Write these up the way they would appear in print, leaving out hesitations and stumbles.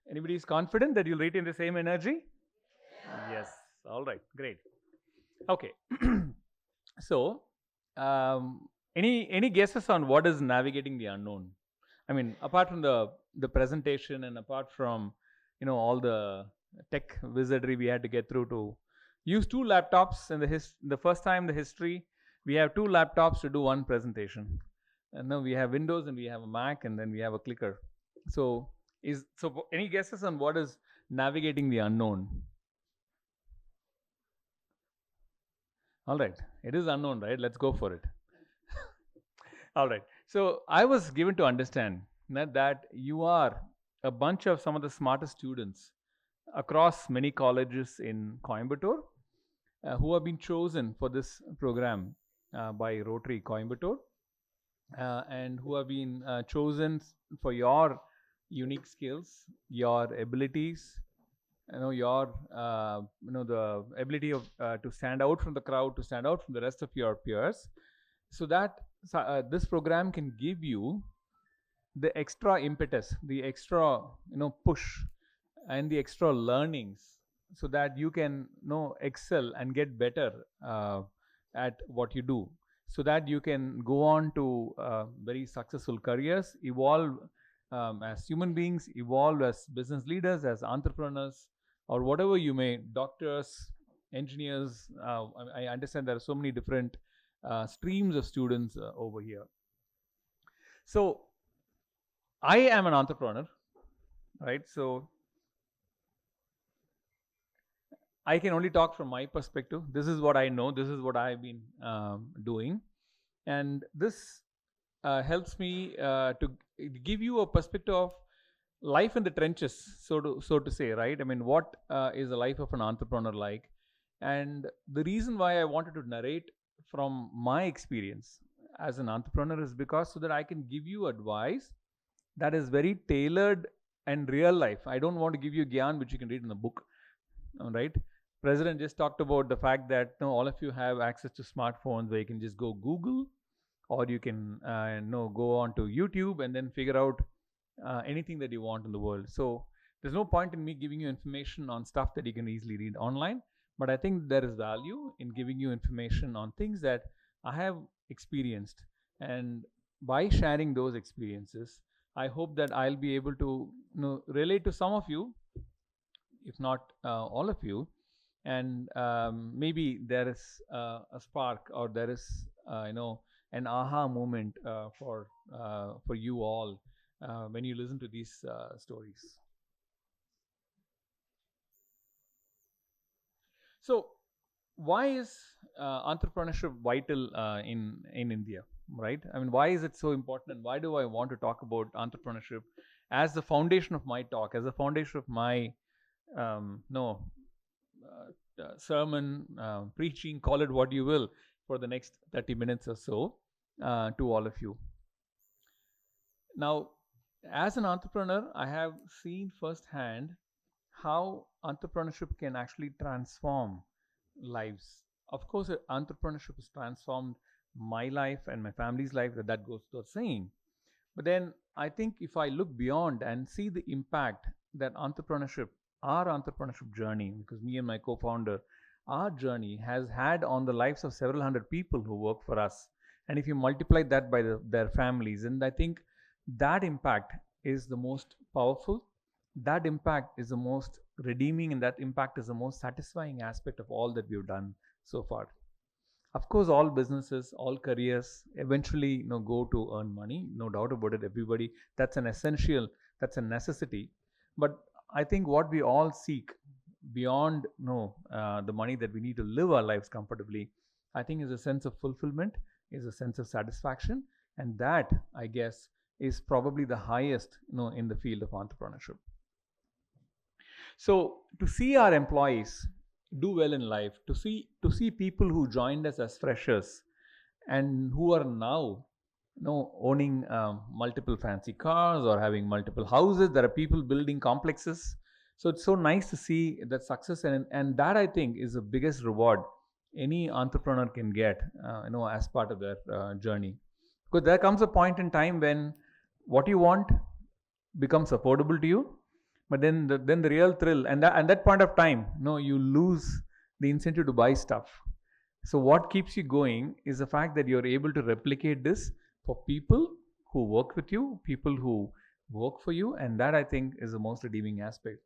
Anybody is confident that you'll retain the same energy? Yes. All right. Great. Okay. So, any guesses on what is navigating the unknown? I mean, apart from the presentation and apart from all the tech wizardry we had to get through to use two laptops in the first time in the history, we have two laptops to do one presentation. And now we have Windows and we have a Mac and then we have a clicker. So any guesses on what is navigating the unknown? All right, it is unknown, right? Let's go for it. All right. So I was given to understand that you are a bunch of some of the smartest students across many colleges in Coimbatore who have been chosen for this program by Rotary Coimbatore and who have been chosen for your unique skills, your abilities, your the ability of to stand out from the crowd, to stand out from the rest of your peers, so that this program can give you the extra impetus, the extra push, and the extra learnings, so that you can excel and get better at what you do, so that you can go on to very successful careers, evolve as human beings, evolve as business leaders, as entrepreneurs, or whatever you may, doctors, engineers. I understand there are so many different streams of students over here. So I am an entrepreneur, right? So I can only talk from my perspective. This is what I know. This is what I've been doing, and this helps me to give you a perspective of life in the trenches, so to say, right? I mean, what is the life of an entrepreneur like? And the reason why I wanted to narrate from my experience as an entrepreneur is because so that I can give you advice that is very tailored and real life. I don't want to give you gyan which you can read in the book, right? President just talked about the fact that all of you have access to smartphones where you can just go Google, or you can go on to YouTube and then figure out anything that you want in the world. So there's no point in me giving you information on stuff that you can easily read online, but I think there is value in giving you information on things that I have experienced, and by sharing those experiences, I hope that I'll be able to relate to some of you, if not all of you, and maybe there is a spark, or there is an aha moment for you all when you listen to these stories. So why is entrepreneurship vital in India, right? I mean, why is it so important, and why do I want to talk about entrepreneurship as the foundation of my talk, as the foundation of my no sermon, preaching, call it what you will, for the next 30 minutes or so to all of you. Now, as an entrepreneur, I have seen firsthand how entrepreneurship can actually transform lives. Of course, entrepreneurship has transformed my life and my family's life, that goes without saying. But then I think if I look beyond and see the impact that our entrepreneurship journey, because me and my co-founder, our journey has had on the lives of several hundred people who work for us, and if you multiply that by their families, and I think that impact is the most powerful, that impact is the most redeeming, and that impact is the most satisfying aspect of all that we've done so far. Of course, all businesses, all careers eventually go to earn money, no doubt about it. Everybody, that's an essential, that's a necessity. But I think what we all seek beyond the money that we need to live our lives comfortably, I think is a sense of fulfillment, is a sense of satisfaction, and that, I guess, is probably the highest in the field of entrepreneurship. So to see our employees do well in life, to see people who joined us as freshers and who are now owning multiple fancy cars or having multiple houses. There are people building complexes. So it's so nice to see that success, and that, I think, is the biggest reward any entrepreneur can get as part of their journey. Because there comes a point in time when what you want becomes affordable to you, But then the real thrill, and that point of time, no, you lose the incentive to buy stuff. So what keeps you going is the fact that you're able to replicate this for people who work with you, people who work for you, and that I think is the most redeeming aspect.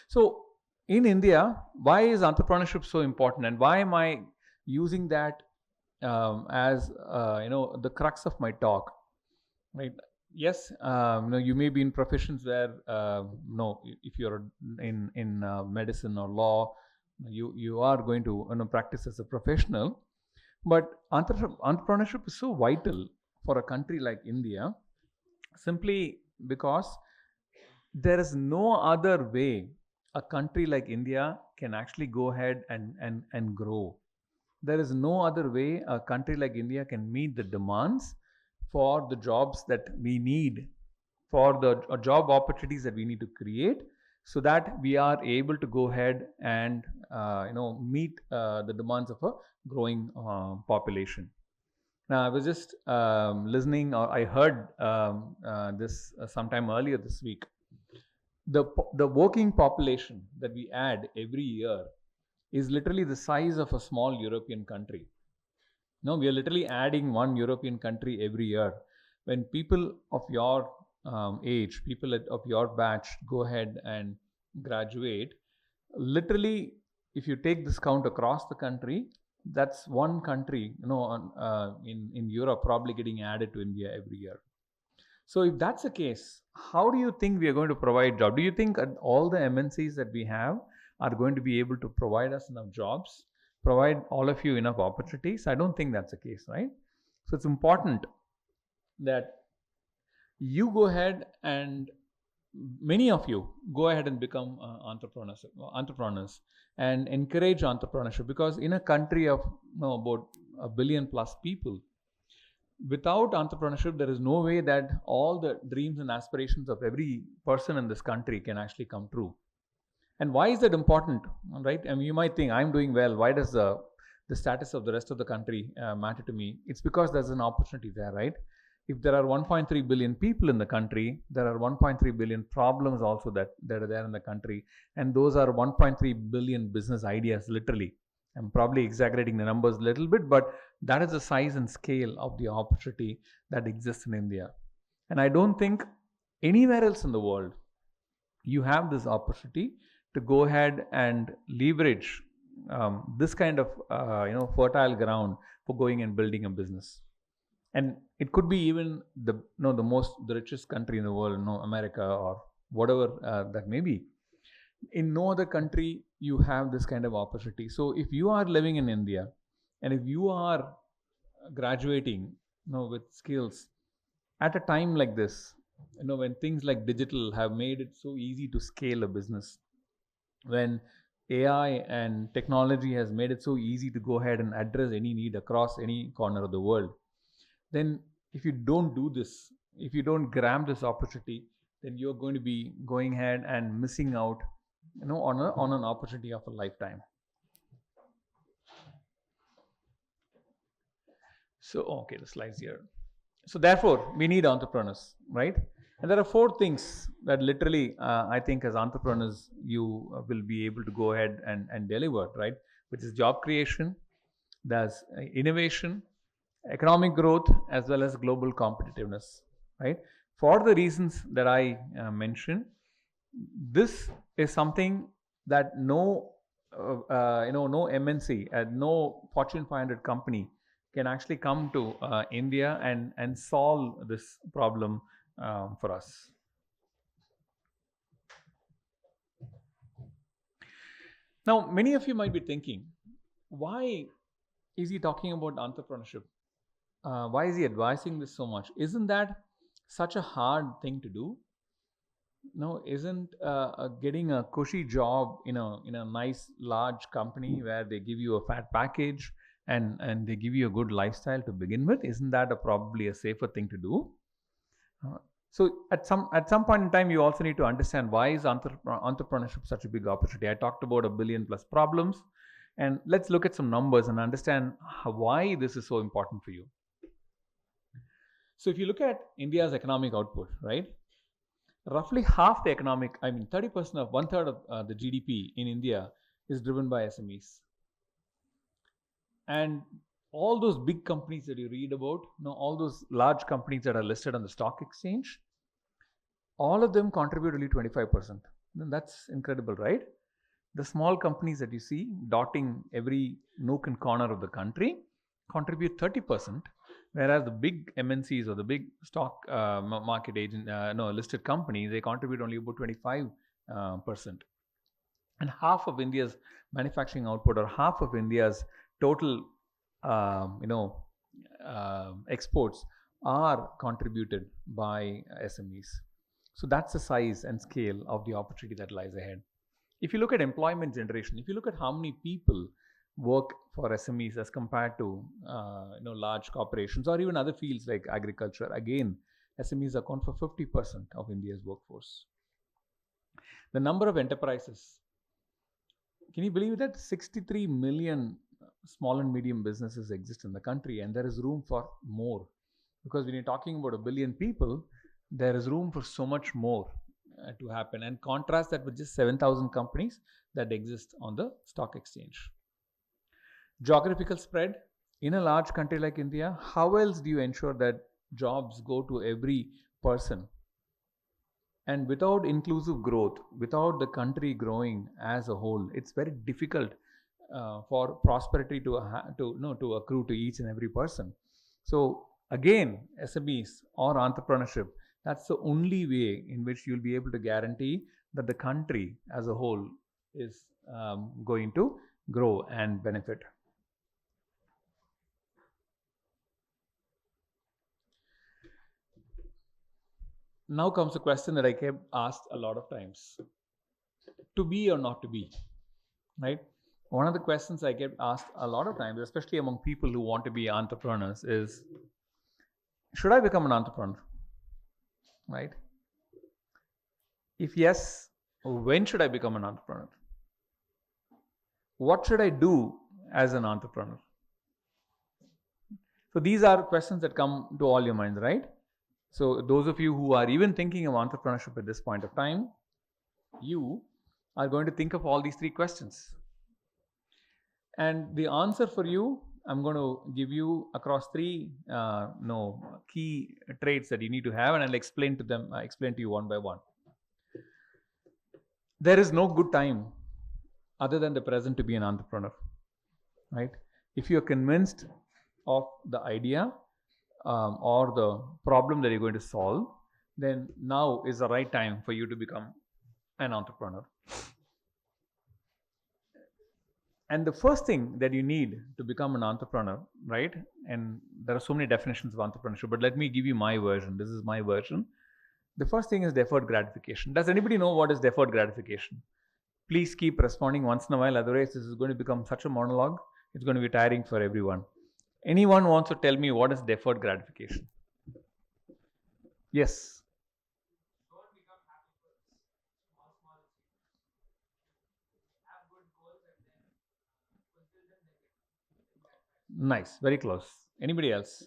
So in India, why is entrepreneurship so important, and why am I using that as the crux of my talk? Right? Yes, you may be in professions where no, if you're in medicine or law, you are going to practice as a professional. But entrepreneurship is so vital for a country like India, simply because there is no other way a country like India can actually go ahead and grow. There is no other way a country like India can meet the demands for the jobs that we need, for the job opportunities that we need to create, so that we are able to go ahead and meet the demands of a growing population. Now, I was just listening, or I heard this sometime earlier this week. The working population that we add every year is literally the size of a small European country. No, we are literally adding one European country every year. When people of your age, people of your batch go ahead and graduate, literally, if you take this count across the country, that's one country, in Europe probably getting added to India every year. So if that's the case, how do you think we are going to provide jobs? Do you think all the MNCs that we have are going to be able to provide us enough jobs, provide all of you enough opportunities? I don't think that's the case, right? So it's important that you go ahead, and many of you go ahead and become entrepreneurs and encourage entrepreneurship, because in a country of about 1 billion plus people, without entrepreneurship, there is no way that all the dreams and aspirations of every person in this country can actually come true. And why is that important, right? I mean, you might think, I'm doing well, why does the status of the rest of the country matter to me? It's because there's an opportunity there, right? If there are 1.3 billion people in the country, there are 1.3 billion problems also that are there in the country, and those are 1.3 billion business ideas, literally. I'm probably exaggerating the numbers a little bit, but that is the size and scale of the opportunity that exists in India. And I don't think anywhere else in the world you have this opportunity to go ahead and leverage this kind of fertile ground for going and building a business. And it could be even the richest country in the world, America or whatever that may be. In no other country you have this kind of opportunity. So if you are living in India, and if you are graduating with skills at a time like this, when things like digital have made it so easy to scale a business, when AI and technology has made it so easy to go ahead and address any need across any corner of the world, then if you don't do this, if you don't grab this opportunity, then you're going to be going ahead and missing out on an opportunity of a lifetime. So, okay, the slides here. So therefore, we need entrepreneurs, right? And there are 4 things that literally, I think as entrepreneurs, you will be able to go ahead and deliver, right? Which is job creation, there's innovation, economic growth, as well as global competitiveness, right? For the reasons that I mentioned, this is something that no MNC, no Fortune 500 company can actually come to India and solve this problem for us. Now, many of you might be thinking, why is he talking about entrepreneurship? Why is he advising this so much? Isn't that such a hard thing to do? No, isn't getting a cushy job in a nice large company where they give you a fat package and they give you a good lifestyle to begin with, isn't that probably a safer thing to do? So at some point in time, you also need to understand, why is entrepreneurship such a big opportunity? I talked about 1 billion plus problems, and let's look at some numbers and understand why this is so important for you. So if you look at India's economic output, right? roughly half the economic, 30% of 1/3 of the GDP in India is driven by SMEs. And all those big companies that you read about, all those large companies that are listed on the stock exchange, all of them contribute only 25%. Then that's incredible, right? The small companies that you see dotting every nook and corner of the country contribute 30%, whereas the big MNCs or the big stock market agent, listed companies, they contribute only about 25%. And half of India's manufacturing output, or half of India's total, exports, are contributed by SMEs. So that's the size and scale of the opportunity that lies ahead. If you look at employment generation, if you look at how many people work for SMEs as compared to large corporations or even other fields like agriculture, again, SMEs account for 50% of India's workforce. The number of enterprises, can you believe that 63 million small and medium businesses exist in the country, and there is room for more, because when you're talking about 1 billion people, there is room for so much more to happen. And contrast that with just 7,000 companies that exist on the stock exchange. Geographical spread, in a large country like India, how else do you ensure that jobs go to every person? And without inclusive growth, without the country growing as a whole, it's very difficult for prosperity to accrue to each and every person. So again, SMEs or entrepreneurship, that's the only way in which you'll be able to guarantee that the country as a whole is going to grow and benefit. Now comes a question that I kept asked a lot of times: to be or not to be, right? One of the questions I get asked a lot of times, especially among people who want to be entrepreneurs, is, should I become an entrepreneur? Right? If yes, when should I become an entrepreneur? What should I do as an entrepreneur? So these are questions that come to all your minds, right? So those of you who are even thinking of entrepreneurship at this point of time, you are going to think of all these three questions. And the answer for you, I'm going to give you across three key traits that you need to have, and I'll explain to you one by one. There is no good time other than the present to be an entrepreneur, right? If you're convinced of the idea or the problem that you're going to solve, then now is the right time for you to become an entrepreneur. And the first thing that you need to become an entrepreneur, right? And there are so many definitions of entrepreneurship, but let me give you my version. This is my version. The first thing is deferred gratification. Does anybody know what is deferred gratification? Please keep responding once in a while, otherwise this is going to become such a monologue. It's going to be tiring for everyone. Anyone wants to tell me what is deferred gratification? Yes. Don't become happy first. Small have good goals and then fulfill them, then nice, very close. Anybody else?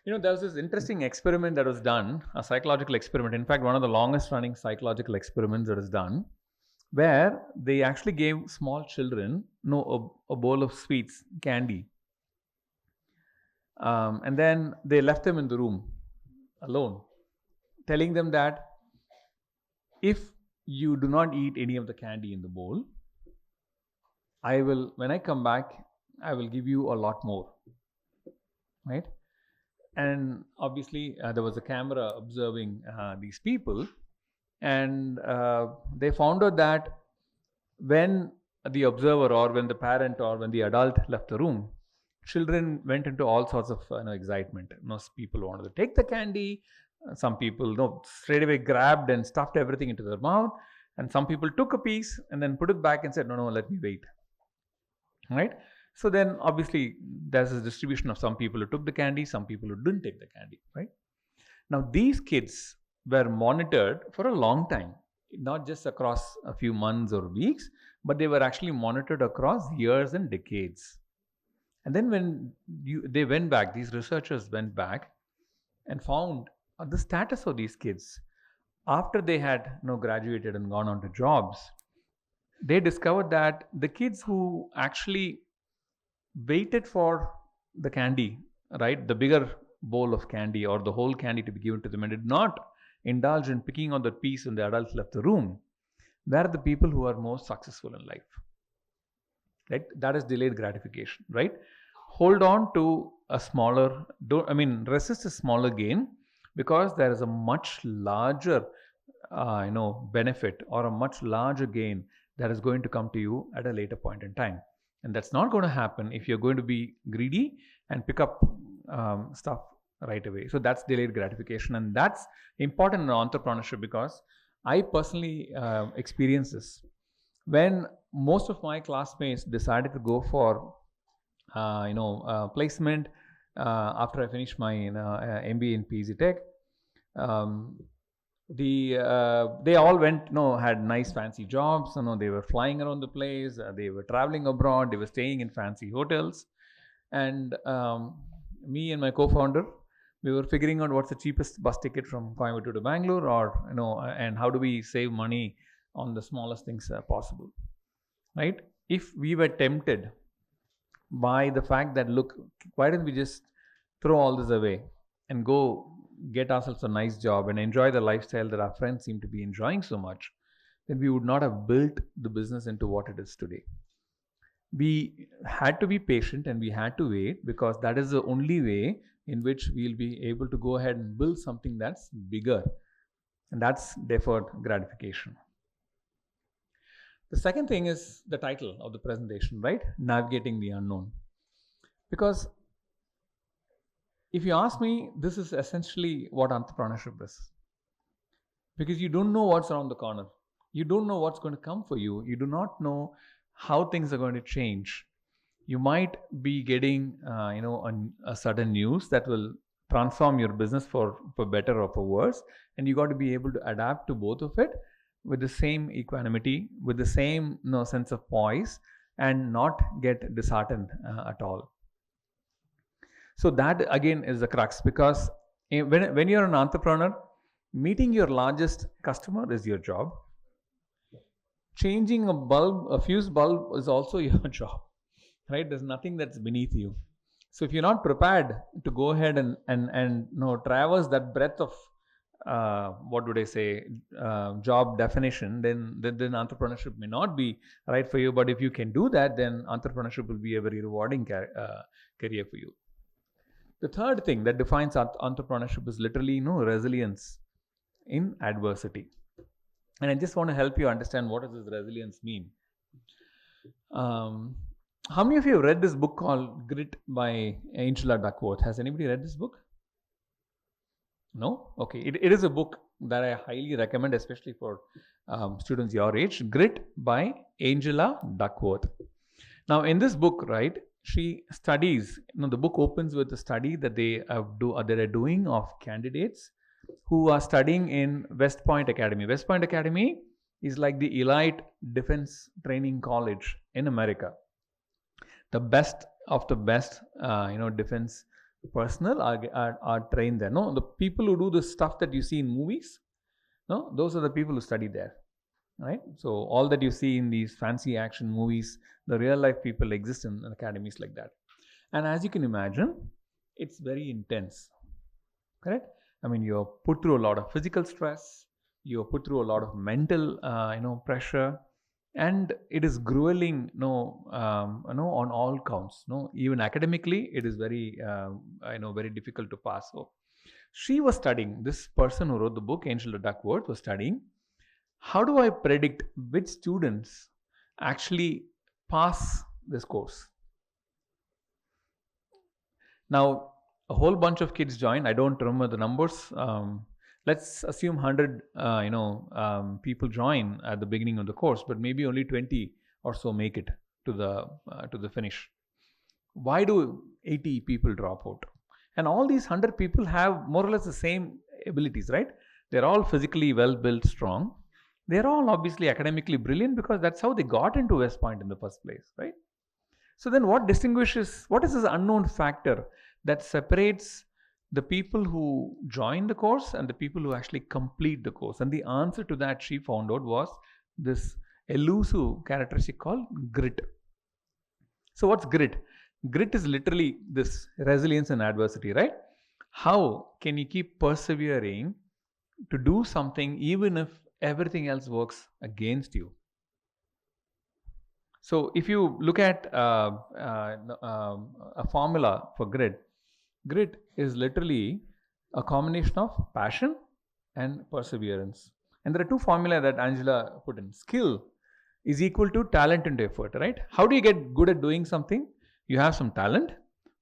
There was this interesting experiment that was done, a psychological experiment. In fact, one of the longest running psychological experiments that is done, where they actually gave small children a bowl of sweets, candy. And then they left them in the room alone, telling them that if you do not eat any of the candy in the bowl, when I come back, I will give you a lot more, right? And obviously there was a camera observing these people, and they found out that when the observer or when the parent or when the adult left the room, children went into all sorts of excitement. Most people wanted to take the candy. Some people straight away grabbed and stuffed everything into their mouth, and some people took a piece and then put it back and said, no, let me wait, right? So then obviously there's a distribution of some people who took the candy, some people who didn't take the candy, right? Now these kids were monitored for a long time, not just across a few months or weeks, but they were actually monitored across years and decades. And then when they went back, these researchers went back and found the status of these kids after they had graduated and gone on to jobs. They discovered that the kids who actually waited for the candy, right, the bigger bowl of candy or the whole candy to be given to them, and did not indulge in picking on the piece when the adults left the room, were the people who are most successful in life. Right? That is delayed gratification, right? Hold on to a smaller, resist a smaller gain, because there is a much larger, benefit, or a much larger gain that is going to come to you at a later point in time. And that's not going to happen if you're going to be greedy and pick up stuff right away. So that's delayed gratification, and that's important in entrepreneurship, because I personally experience this. When most of my classmates decided to go for placement after I finished my MBA in PG Tech, they all went, had nice fancy jobs. They were flying around the place, they were traveling abroad, they were staying in fancy hotels, and me and my co-founder, we were figuring out what's the cheapest bus ticket from Coimbatore to Bangalore, or and how do we save money on the smallest things possible, right? If we were tempted by the fact that, look, why don't we just throw all this away and go get ourselves a nice job and enjoy the lifestyle that our friends seem to be enjoying so much, then we would not have built the business into what it is today. We had to be patient and we had to wait, because that is the only way in which we'll be able to go ahead and build something that's bigger, and that's deferred gratification. The second thing is the title of the presentation, right? Navigating the unknown. Because if you ask me, this is essentially what entrepreneurship is. Because you don't know what's around the corner. You don't know what's going to come for you. You do not know how things are going to change. You might be getting, a sudden news that will transform your business for better or for worse. And you got to be able to adapt to both of it with the same equanimity, with the same sense of poise, and not get disheartened at all. So that again is the crux, because when you're an entrepreneur, meeting your largest customer is your job. Changing a fuse bulb is also your job, right? There's nothing that's beneath you. So if you're not prepared to go ahead and traverse that breadth of job definition, then entrepreneurship may not be right for you. But if you can do that, then entrepreneurship will be a very rewarding career for you. The third thing that defines entrepreneurship is literally resilience in adversity. And I just want to help you understand, what does this resilience mean. How many of you have read this book called Grit by Angela Duckworth? Has anybody read this book? No? Okay. It is a book that I highly recommend, especially for students your age. Grit by Angela Duckworth. Now, in this book, right, she studies, the book opens with a study that they are doing of candidates who are studying in West Point Academy. West Point Academy is like the elite defense training college in America. The best of the best, defense personnel are trained there. No, the people who do the stuff that you see in movies, no, those are the people who study there, right? So all that you see in these fancy action movies, the real life people exist in academies like that. And as you can imagine, it's very intense, correct? I mean, you're put through a lot of physical stress, you're put through a lot of mental, pressure, and it is grueling, on all counts. Even academically, it is very, very difficult to pass. So, she was studying. This person who wrote the book, Angela Duckworth, was studying. How do I predict which students actually pass this course? Now, a whole bunch of kids joined. I don't remember the numbers. Let's assume 100 people join at the beginning of the course, but maybe only 20 or so make it to the finish. Why do 80 people drop out? And all these 100 people have more or less the same abilities, right? They're all physically well built, strong. They're all obviously academically brilliant, because that's how they got into West Point in the first place, right? So then what is this unknown factor that separates the people who join the course and the people who actually complete the course. And the answer to that she found out was this elusive characteristic called grit. So, what's grit? Grit is literally this resilience in adversity, right? How can you keep persevering to do something even if everything else works against you? So, if you look at a formula for grit, grit is literally a combination of passion and perseverance. And there are two formula that Angela put in. Skill is equal to talent and effort, right? How do you get good at doing something? You have some talent,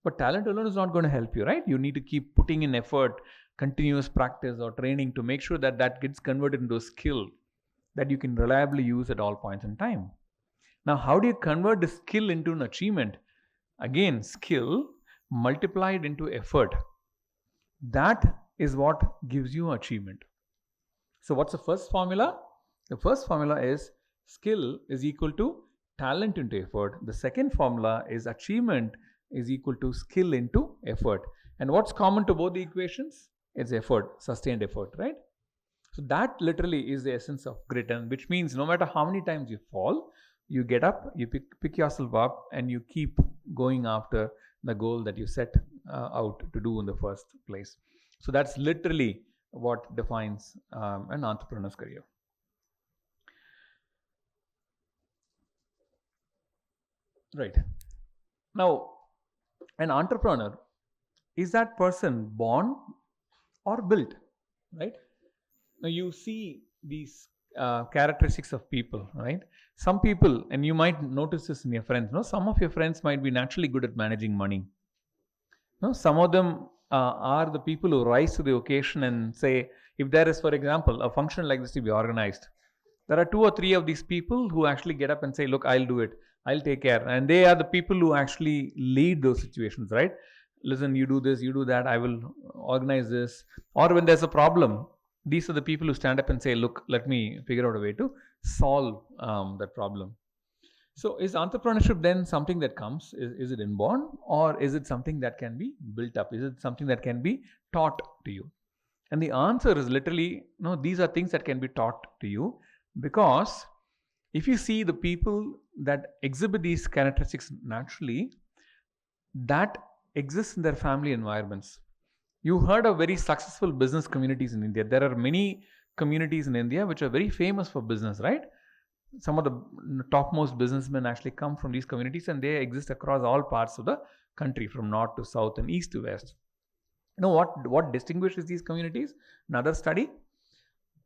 but talent alone is not going to help you, right? You need to keep putting in effort, continuous practice or training to make sure that that gets converted into a skill that you can reliably use at all points in time. Now, how do you convert the skill into an achievement? Again, skill multiplied into effort. That is what gives you achievement. So, what's the first formula? The first formula is skill is equal to talent into effort. The second formula is achievement is equal to skill into effort. And what's common to both the equations? It's effort, sustained effort, right? So that literally is the essence of grit, and which means no matter how many times you fall, you get up, you pick yourself up, and you keep going after the goal that you set out to do in the first place. So that's literally what defines an entrepreneur's career. Right. Now, an entrepreneur, is that person born or built? Right. Now you see these characteristics of people, right? Some people, and you might notice this in your friends, no? Some of your friends might be naturally good at managing money. No? Some of them are the people who rise to the occasion and say, if there is, for example, a function like this to be organized, there are 2 or 3 of these people who actually get up and say, look, I'll do it, I'll take care. And they are the people who actually lead those situations, right? Listen, you do this, you do that, I will organize this. Or when there's a problem, these are the people who stand up and say, look, let me figure out a way to solve that problem. So is entrepreneurship then something that comes? Is it inborn, or is it something that can be built up? Is it something that can be taught to you? And the answer is literally, no, these are things that can be taught to you, because if you see the people that exhibit these characteristics naturally, that exists in their family environments. You heard of very successful business communities in India. There are many communities in India which are very famous for business, right? Some of the topmost businessmen actually come from these communities, and they exist across all parts of the country, from north to south and east to west. You know what distinguishes these communities? Another study,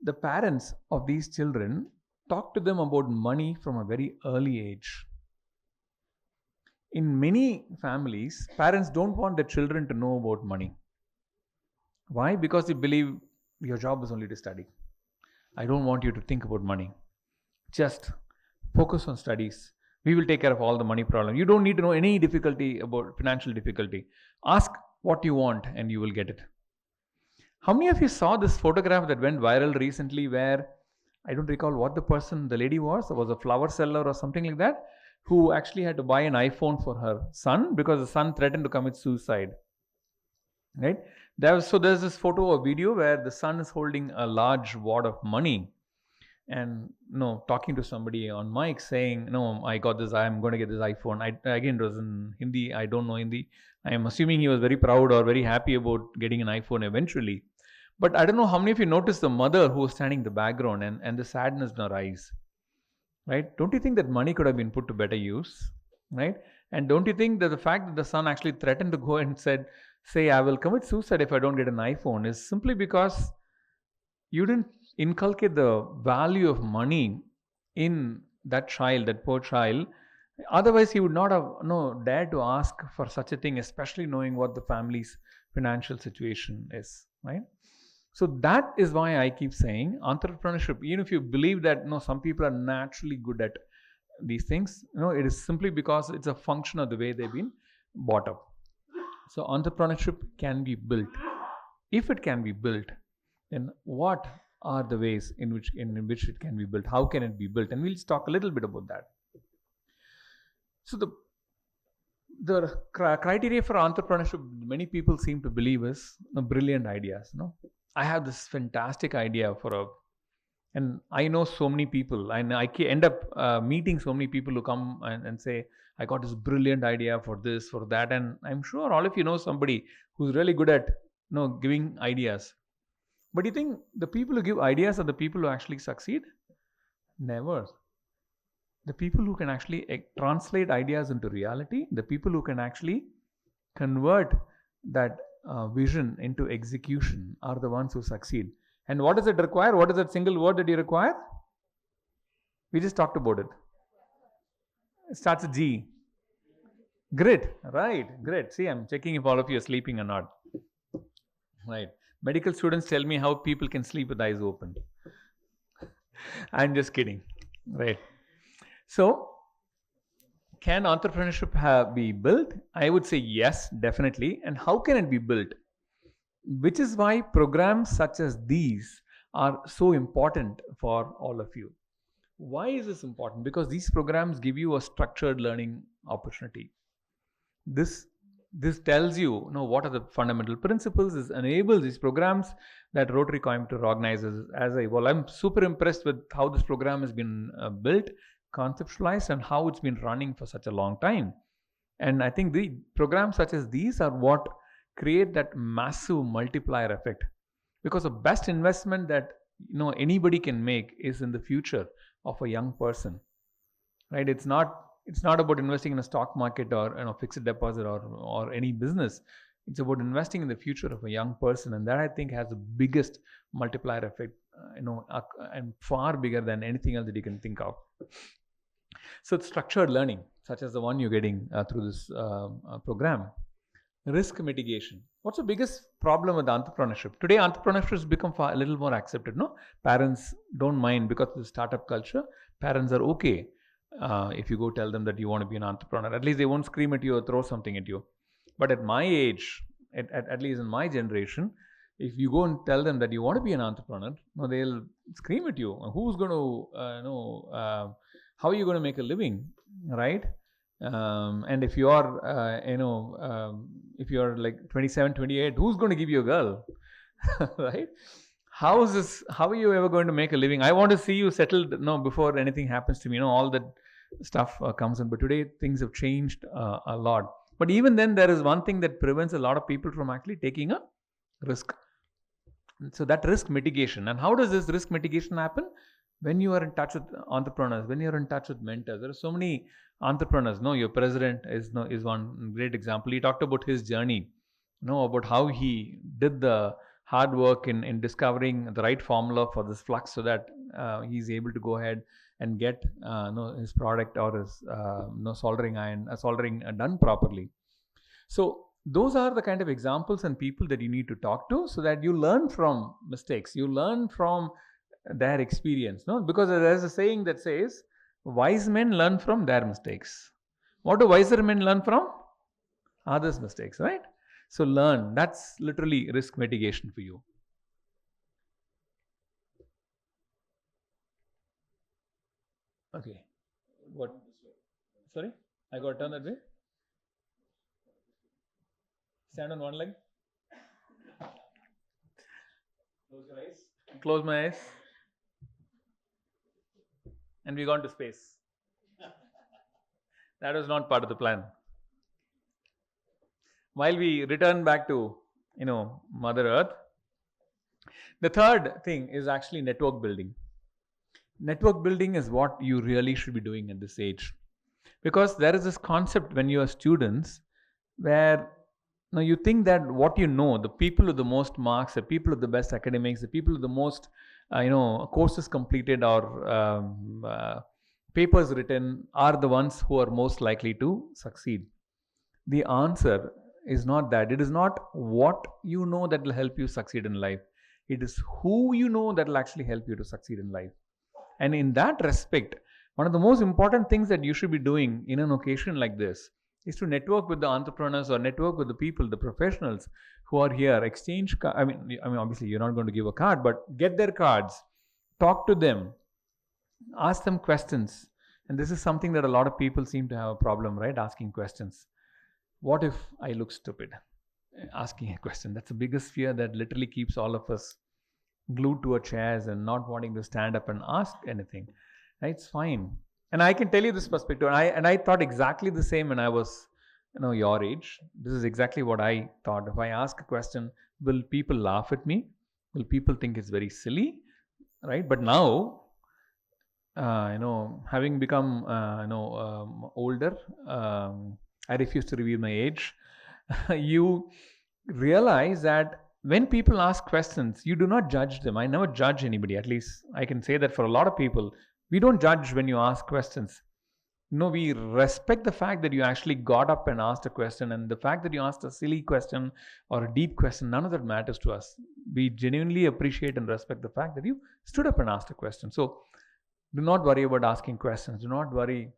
the parents of these children talk to them about money from a very early age. In many families, parents don't want their children to know about money. Why? Because they believe your job is only to study. I don't want you to think about money. Just focus on studies. We will take care of all the money problem. You don't need to know any difficulty about financial difficulty. Ask what you want and you will get it. How many of you saw this photograph that went viral recently where, I don't recall what the lady was, it was a flower seller or something like that, who actually had to buy an iPhone for her son because the son threatened to commit suicide. Right? There's this photo or video where the son is holding a large wad of money and talking to somebody on mic saying, no, I got this, I'm going to get this iPhone. Again, it was in Hindi, I don't know Hindi. I am assuming he was very proud or very happy about getting an iPhone eventually. But I don't know how many of you noticed the mother who was standing in the background and the sadness in her eyes. Right? Don't you think that money could have been put to better use? Right? And don't you think that the fact that the son actually threatened to go and say, I will commit suicide if I don't get an iPhone, is simply because you didn't inculcate the value of money in that child, that poor child. Otherwise, he would not have dared to ask for such a thing, especially knowing what the family's financial situation is, right? So that is why I keep saying entrepreneurship, even if you believe that some people are naturally good at these things, it is simply because it's a function of the way they've been brought up. So entrepreneurship can be built. If it can be built, then what are the ways in which it can be built? How can it be built? And we'll talk a little bit about that. So the criteria for entrepreneurship, many people seem to believe is brilliant ideas. I have this fantastic idea for a, and I know so many people, and I end up meeting so many people who come and say, I got this brilliant idea for this, for that. And I'm sure all of you know somebody who's really good at giving ideas. But you think the people who give ideas are the people who actually succeed? Never. The people who can actually translate ideas into reality, the people who can actually convert that vision into execution are the ones who succeed. And what does it require? What is that single word that you require? We just talked about it. It starts with G. Grit. Right. Grit. See, I'm checking if all of you are sleeping or not. Right. Medical students tell me how people can sleep with eyes open. I'm just kidding. Right. So, can entrepreneurship be built? I would say yes, definitely. And how can it be built? Which is why programs such as these are so important for all of you. Why is this important? Because these programs give you a structured learning opportunity. This tells you, what are the fundamental principles. This enables these programs that Rotary Coimbatore organizes as a whole. I'm super impressed with how this program has been built, conceptualized, and how it's been running for such a long time. And I think the programs such as these are what create that massive multiplier effect, because the best investment that anybody can make is in the future of a young person, right? It's not about investing in a stock market or fixed deposit or any business. It's about investing in the future of a young person, and that I think has the biggest multiplier effect, and far bigger than anything else that you can think of. So it's structured learning, such as the one you're getting through this program. Risk mitigation. What's the biggest problem with entrepreneurship? Today, entrepreneurship has become a little more accepted. Parents don't mind because of the startup culture. Parents are okay if you go tell them that you want to be an entrepreneur. At least they won't scream at you or throw something at you. But at my age, at least in my generation, if you go and tell them that you want to be an entrepreneur, they'll scream at you. Who's going to how are you going to make a living, right? And if you are, if you're like 27, 28, who's going to give you a girl, right? How are you ever going to make a living? I want to see you settled, before anything happens to me. All that stuff comes in. But today things have changed a lot. But even then, there is one thing that prevents a lot of people from actually taking a risk. So that risk mitigation. And how does this risk mitigation happen? When you are in touch with entrepreneurs, when you're in touch with mentors. There are so many entrepreneurs. Your president is one great example. He talked about his journey, about how he did the hard work in discovering the right formula for this flux, so that he's able to go ahead and get his product or his soldering done properly. So those are the kind of examples and people that you need to talk to, so that you learn from mistakes, you learn from their experience. Because there's a saying that says, wise men learn from their mistakes. What do wiser men learn from? Others' mistakes, right? So learn. That's literally risk mitigation for you. Okay. What? Sorry? I got to turn that way? Stand on one leg. Close your eyes. Close my eyes. And we gone to space. That was not part of the plan. While we return back to, Mother Earth, the third thing is actually network building. Network building is what you really should be doing at this age. Because there is this concept when you are students where you think that what the people with the most marks, the people with the best academics, the people with the most courses completed or papers written are the ones who are most likely to succeed. The answer is not that. It is not what you know that will help you succeed in life. It is who you know that will actually help you to succeed in life. And in that respect, one of the most important things that you should be doing in an occasion like this is to network with the entrepreneurs or network with the people, the professionals who are here. Exchange. I mean, obviously you're not going to give a card, but get their cards, talk to them, ask them questions. And this is something that a lot of people seem to have a problem, right? Asking questions. what if I look stupid asking a question? That's the biggest fear that literally keeps all of us glued to our chairs and not wanting to stand up and ask anything. Right? It's fine. And I can tell you this perspective. I thought exactly the same when I was, your age. This is exactly what I thought. If I ask a question, will people laugh at me? Will people think it's very silly? Right? But now, having become, older, I refuse to reveal my age. You realize that when people ask questions, you do not judge them. I never judge anybody. At least I can say that for a lot of people, we don't judge when you ask questions. No, we respect the fact that you actually got up and asked a question, and the fact that you asked a silly question or a deep question, none of that matters to us. We genuinely appreciate and respect the fact that you stood up and asked a question. So do not worry about asking questions. Do not worry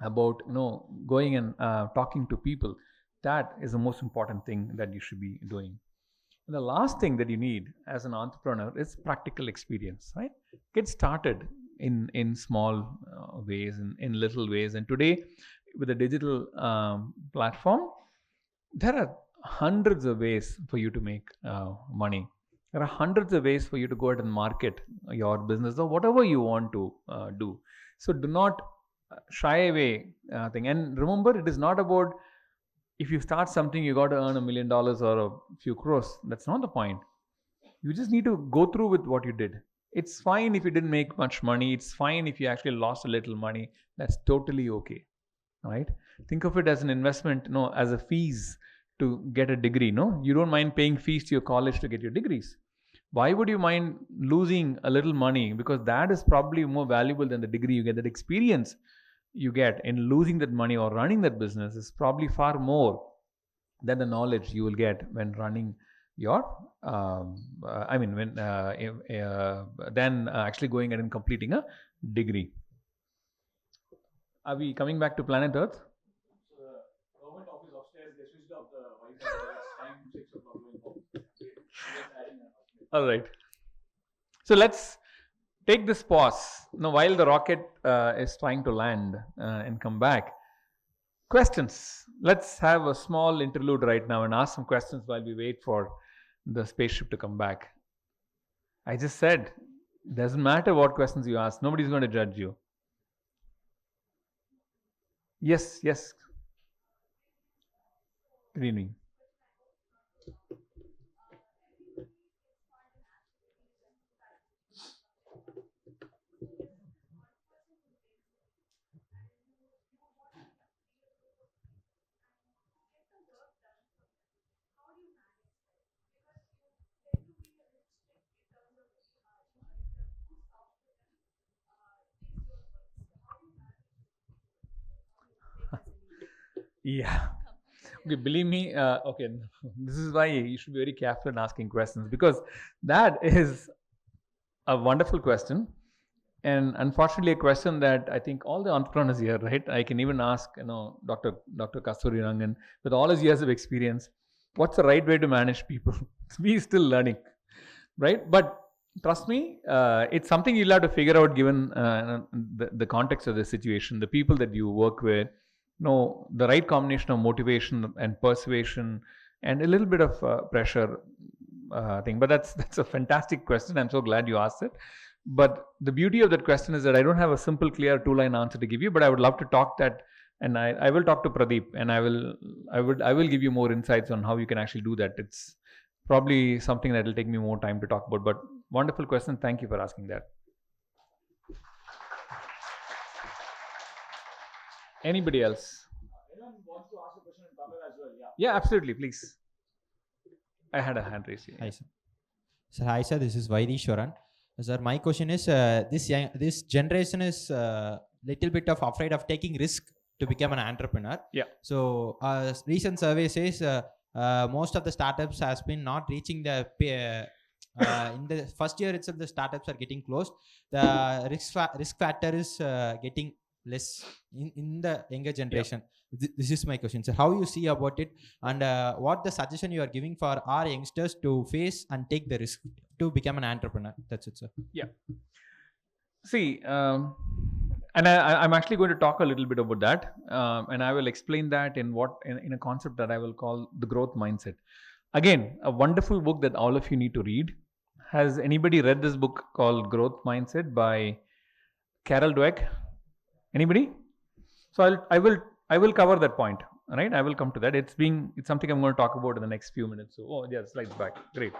about going and talking to people. That is the most important thing that you should be doing. And the last thing that you need as an entrepreneur is practical experience, right? Get started in small ways, in little ways. And today, with a digital platform, there are hundreds of ways for you to make money. There are hundreds of ways for you to go ahead and market your business or whatever you want to do. So do not shy away thing. And remember, it is not about if you start something, you got to earn $1 million or a few crores. That's not the point. You just need to go through with what you did. It's fine if you didn't make much money. It's fine if you actually lost a little money. That's totally okay. Right? Think of it as an investment, as a fees to get a degree. No, you don't mind paying fees to your college to get your degrees. Why would you mind losing a little money? Because that is probably more valuable than the degree you get. That experience you get in losing that money or running that business is probably far more than the knowledge you will get when running your then actually going and completing a degree. Are we coming back to planet Earth? So the government office upstairs, they switched off the Wi-Fi. It's time 6 o'clock going home. All right. So let's take this pause. While the rocket is trying to land and come back. Questions. Let's have a small interlude right now and ask some questions while we wait for the spaceship to come back. I just said, doesn't matter what questions you ask. Nobody's going to judge you. Yes. Good evening. Yeah. Okay, believe me, okay, this is why you should be very careful in asking questions, because that is a wonderful question. And unfortunately, a question that I think all the entrepreneurs here, right? I can even ask, Dr. Kasturi Rangan, with all his years of experience, what's the right way to manage people? We're still learning, right? But trust me, it's something you'll have to figure out given the context of the situation, the people that you work with, the right combination of motivation and persuasion and a little bit of pressure thing. But that's a fantastic question. I'm so glad you asked it. But the beauty of that question is that I don't have a simple, clear 2-line answer to give you, but I would love to talk that, and I will talk to Pradeep, and I will give you more insights on how you can actually do that. It's probably something that will take me more time to talk about, but wonderful question. Thank you for asking that. Anybody else? Anyone wants to ask a question in Tamil as well? Yeah, absolutely. Please. I had a hand raised here. Hi, sir. Hi, sir. This is Vaidishwaran. Sir, my question is, this generation is little bit of afraid of taking risk to become an entrepreneur. Yeah. So, recent survey says most of the startups has been not reaching the in the first year itself. The startups are getting closed. The risk factor is getting less in the younger generation. Yeah. This is my question. So, how you see about it, and what the suggestion you are giving for our youngsters to face and take the risk to become an entrepreneur? That's it, sir. Yeah. See, And I'm actually going to talk a little bit about that, and I will explain that in a concept that I will call the growth mindset. Again, a wonderful book that all of you need to read. Has anybody read this book called Growth Mindset by Carol Dweck? Anybody? So I will cover that point. All right, I will come to that. It's something I'm going to talk about in the next few minutes. So, oh yeah, slides back. Great.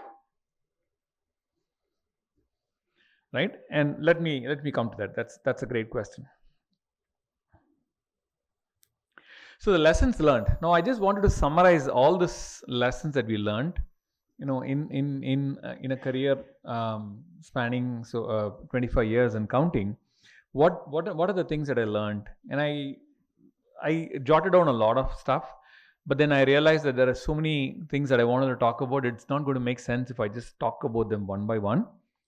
Right, and let me come to that. That's a great question. So the lessons learned. Now I just wanted to summarize all these lessons that we learned, in a career spanning 25 years and counting. What are the things that I learned? And I jotted down a lot of stuff, but then I realized that there are so many things that I wanted to talk about. It's not going to make sense if I just talk about them one by one.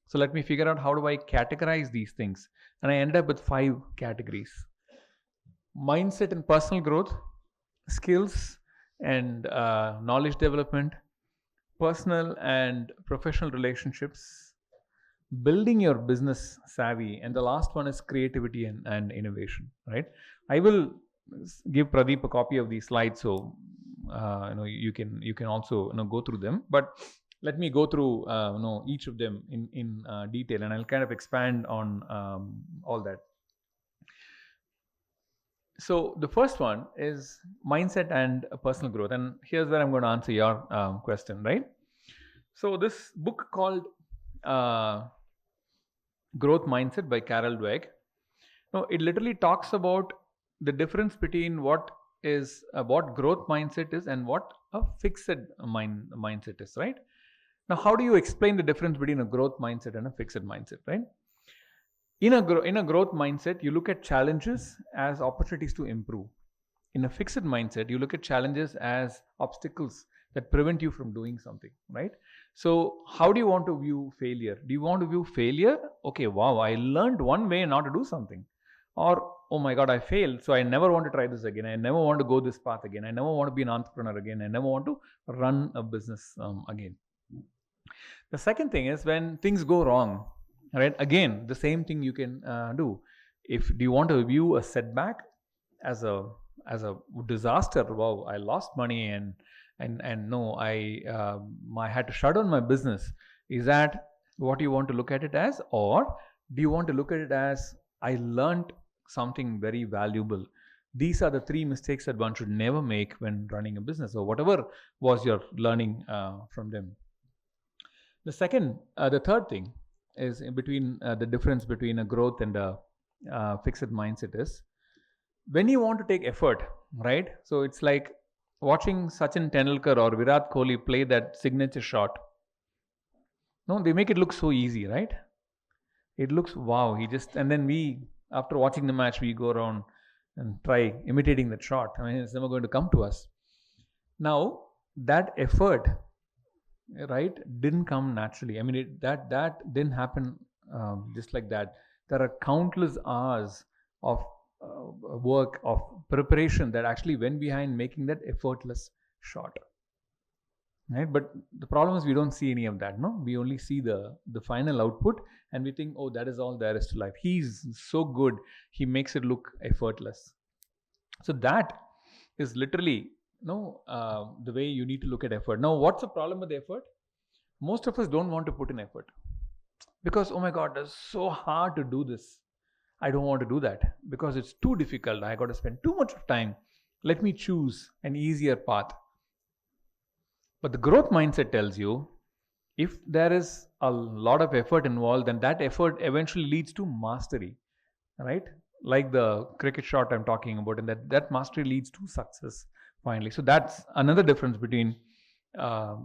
So let me figure out how do I categorize these things, and I ended up with 5 categories: mindset and personal growth, skills and knowledge development, personal and professional relationships, building your business savvy, and the last one is creativity and innovation. Right, I will give Pradeep a copy of these slides, so you can also go through them, but let me go through each of them in detail, and I'll kind of expand on all that. So the first one is mindset and personal growth, and here's where I'm going to answer your question, right? So this book called Growth Mindset by Carol Dweck. No, it literally talks about the difference between what growth mindset is and what a fixed mindset is, right? Now, how do you explain the difference between a growth mindset and a fixed mindset, right? In a growth mindset, you look at challenges as opportunities to improve. In a fixed mindset, you look at challenges as obstacles that prevent you from doing something, right? So how do you want to view failure? Do you want to view failure, okay, wow, I learned one way not to do something, or oh my god, I failed, so I never want to try this again, I never want to go this path again, I never want to be an entrepreneur again, I never want to run a business again. The second thing is when things go wrong, right? Again, the same thing you can do. If do you want to view a setback as a disaster? Wow, I lost money and no, I had to shut down my business. Is that what you want to look at it as, or do you want to look at it as I learned something very valuable? These are the 3 mistakes that one should never make when running a business, or whatever was your learning from them. The third thing is in between the difference between a growth and a fixed mindset is when you want to take effort, right? So it's like watching Sachin Tendulkar or Virat Kohli play that signature shot. No, they make it look so easy, right? It looks wow. And then after watching the match, we go around and try imitating that shot. I mean, it's never going to come to us. Now, that effort, right, didn't come naturally. I mean, that didn't happen just like that. There are countless hours of work, of preparation that actually went behind making that effortless shot, right? But the problem is we don't see any of that. No, we only see the final output, and we think, oh, that is all there is to life. He's so good, he makes it look effortless. So that is literally the way you need to look at effort. Now, what's the problem with the effort? Most of us don't want to put in effort because, oh my god, it's so hard to do this. I don't want to do that because it's too difficult. I got to spend too much of time. Let me choose an easier path. But the growth mindset tells you if there is a lot of effort involved, then that effort eventually leads to mastery, right? Like the cricket shot I'm talking about, and that mastery leads to success finally. So that's another difference between a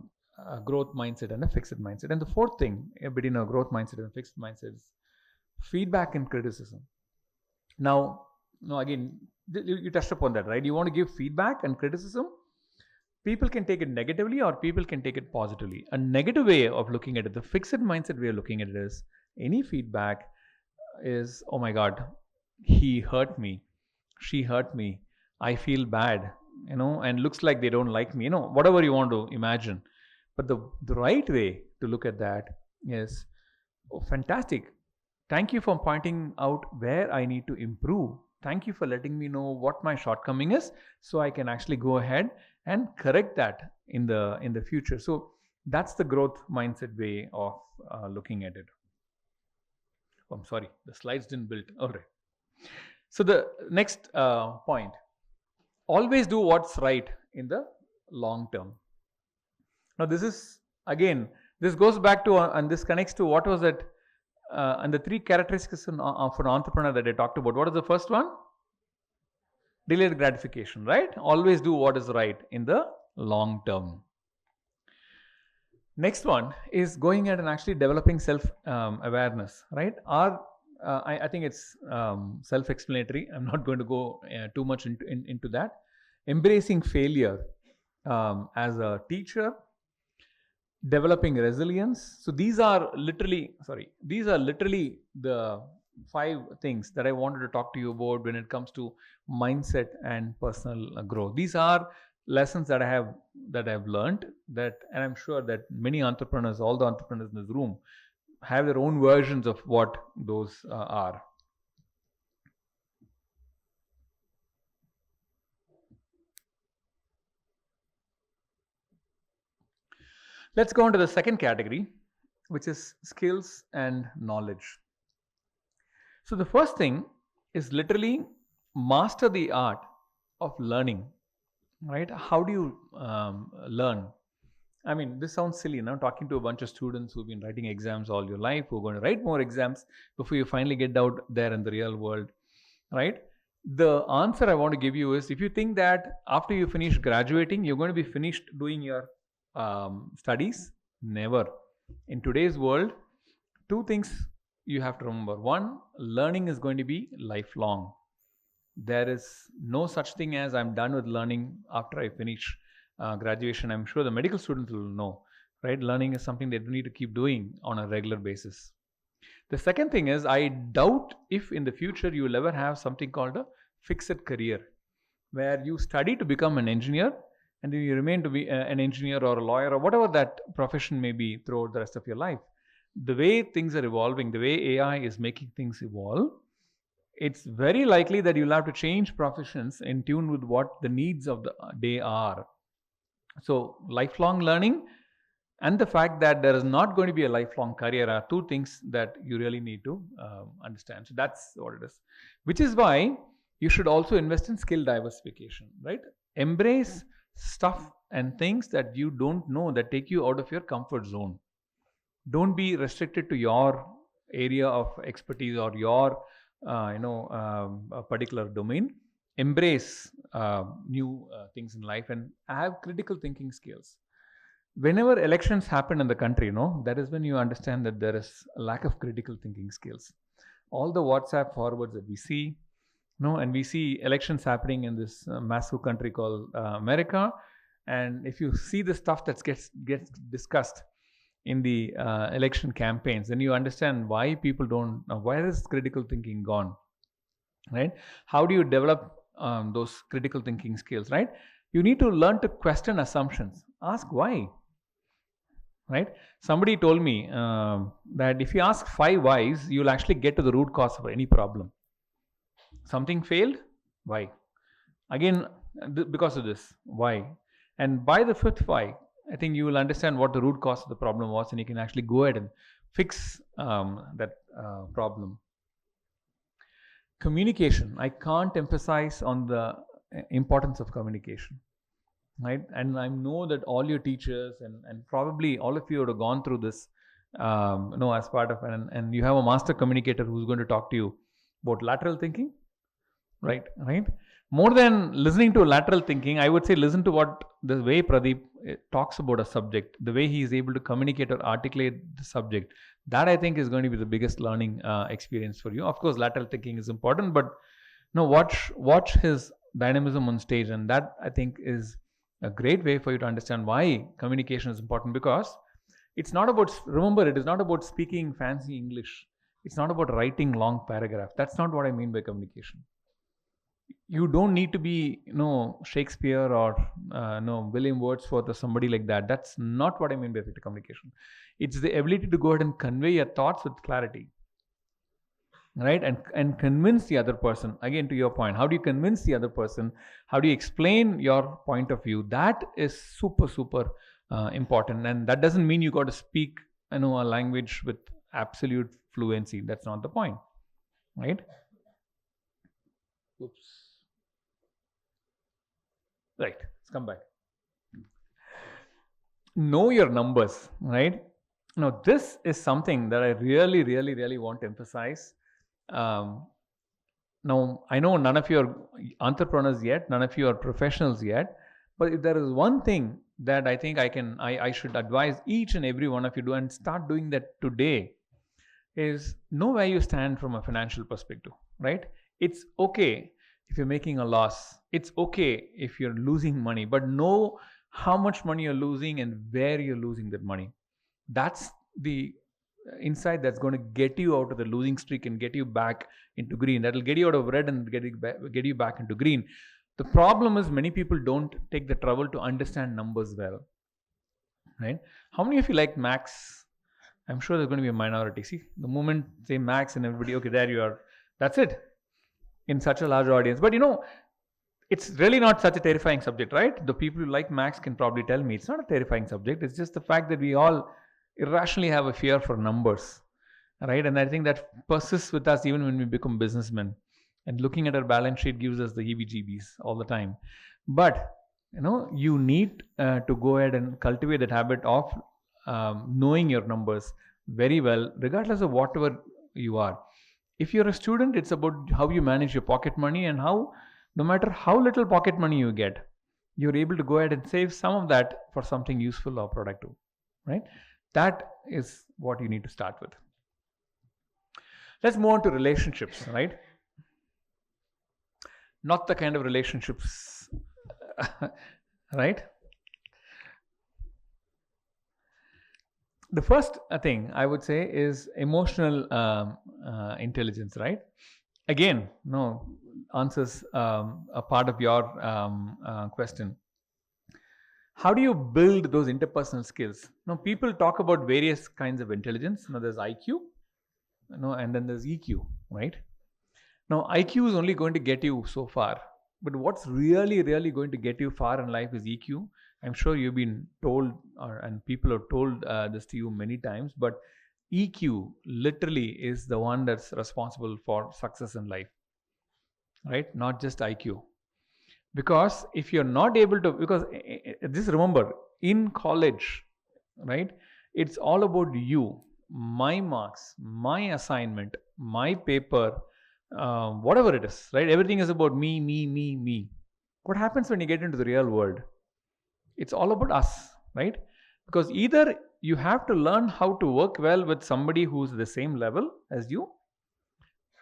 growth mindset and a fixed mindset. And the fourth thing between a growth mindset and a fixed mindset is feedback and criticism. Now, again, you touched upon that, right? You want to give feedback and criticism. People can take it negatively or people can take it positively. A negative way of looking at it, the fixed mindset way of looking at it is any feedback is, oh my god, he hurt me, she hurt me, I feel bad, and looks like they don't like me, whatever you want to imagine. But the right way to look at that is, oh, fantastic. Thank you for pointing out where I need to improve. Thank you for letting me know what my shortcoming is, so I can actually go ahead and correct that in the future. So that's the growth mindset way of looking at it. Oh, I'm sorry, the slides didn't build. All right. So the next point: always do what's right in the long term. Now this is again, this goes back to and this connects to what was it and the three characteristics for an entrepreneur that I talked about. What is the first one? Delayed gratification, right? Always do what is right in the long term. Next one is going ahead and actually developing self awareness, right? I think it's self explanatory. I'm not going to go too much into that. Embracing failure as a teacher, developing resilience. So these are literally the 5 things that I wanted to talk to you about when it comes to mindset and personal growth. These are lessons that I've learned, that, and I'm sure that many entrepreneurs, all the entrepreneurs in this room, have their own versions of what those are. Let's go on to the second category, which is skills and knowledge. So the first thing is literally master the art of learning, right? How do you learn? I mean, this sounds silly now, talking to a bunch of students who've been writing exams all your life, who are going to write more exams before you finally get out there in the real world, right? The answer I want to give you is, if you think that after you finish graduating, you're going to be finished doing your studies, never. In today's world, 2 things you have to remember. One, learning is going to be lifelong. There is no such thing as I'm done with learning after I finish graduation. I'm sure the medical students will know, right? Learning is something they need to keep doing on a regular basis. The second thing is, I doubt if in the future you will ever have something called a fixed career, where you study to become an engineer and then you remain to be an engineer or a lawyer or whatever that profession may be throughout the rest of your life. The way things are evolving, the way AI is making things evolve, it's very likely that you'll have to change professions in tune with what the needs of the day are. So lifelong learning and the fact that there is not going to be a lifelong career are 2 things that you really need to understand. So that's what it is, which is why you should also invest in skill diversification, right? Embrace stuff and things that you don't know, that take you out of your comfort zone. Don't be restricted to your area of expertise or your a particular domain. Embrace new things in life and have critical thinking skills. Whenever elections happen in the country, that is when you understand that there is a lack of critical thinking skills. All the WhatsApp forwards that we see, and we see elections happening in this massive country called America, and if you see the stuff that gets discussed in the election campaigns, then you understand why people don't. Where is critical thinking gone, right? How do you develop those critical thinking skills, right? You need to learn to question assumptions. Ask why, right? Somebody told me that if you ask 5 whys, you'll actually get to the root cause of any problem. Something failed, why? Again, because of this, why? And by the 5th why, I think you will understand what the root cause of the problem was, and you can actually go ahead and fix that problem. Communication. I can't emphasize on the importance of communication, right? And I know that all your teachers and probably all of you would have gone through this, as part of, and you have a master communicator who's going to talk to you about lateral thinking, right? More than listening to lateral thinking, I would say listen to what the way Pradeep talks about a subject, the way he is able to communicate or articulate the subject. That I think is going to be the biggest learning experience for you. Of course, lateral thinking is important, but watch his dynamism on stage, and that I think is a great way for you to understand why communication is important. Because it's not about, remember, it is not about speaking fancy English. It's not about writing long paragraph. That's not what I mean by communication. You don't need to be Shakespeare or William Wordsworth or somebody like that. That's not what I mean by effective communication. It's the ability to go ahead and convey your thoughts with clarity. right? And convince the other person. Again, to your point, how do you convince the other person? How do you explain your point of view? That is super important. And that doesn't mean you got to speak a language with absolute fluency. That's not the point, right? Oops. Right, let's come back. Know your numbers, right? Now, this is something that I really want to emphasize. Now, I know none of you are entrepreneurs yet, none of you are professionals yet, but if there is one thing that I think I should advise each and every one of you do, and start doing that today, is know where you stand from a financial perspective, right? It's okay if you're making a loss. It's okay if you're losing money, but know how much money you're losing and where you're losing that money. That's the insight that's going to get you out of the losing streak and get you back into green. That'll get you out of red and get you back into green. The problem is many people don't take the trouble to understand numbers well, right? How many of you like max? I'm sure there's going to be a minority. See, the moment say max and everybody, okay, there you are. That's it in such a large audience. But it's really not such a terrifying subject, right? The people who like max can probably tell me it's not a terrifying subject. It's just the fact that we all irrationally have a fear for numbers, right? And I think that persists with us even when we become businessmen. And looking at our balance sheet gives us the heebie-jeebies all the time. But you need to go ahead and cultivate that habit of knowing your numbers very well, regardless of whatever you are. If you're a student, it's about how you manage your pocket money, and how, no matter how little pocket money you get, you're able to go ahead and save some of that for something useful or productive, right? That is what you need to start with. Let's move on to relationships, right? Not the kind of relationships, right? The first thing I would say is emotional intelligence, right? Again, answers a part of your question. How do you build those interpersonal skills? People talk about various kinds of intelligence. There's IQ, and then there's EQ, right? Now, IQ is only going to get you so far, but what's really going to get you far in life is EQ. I'm sure you've been told, and people have told this to you many times, but EQ literally is the one that's responsible for success in life, right? Not just IQ. Because if you're not able to, because just remember, in college, right, it's all about you, my marks, my assignment, my paper, whatever it is, right? Everything is about me. What happens when you get into the real world? It's all about us, right? Because either you have to learn how to work well with somebody who's the same level as you.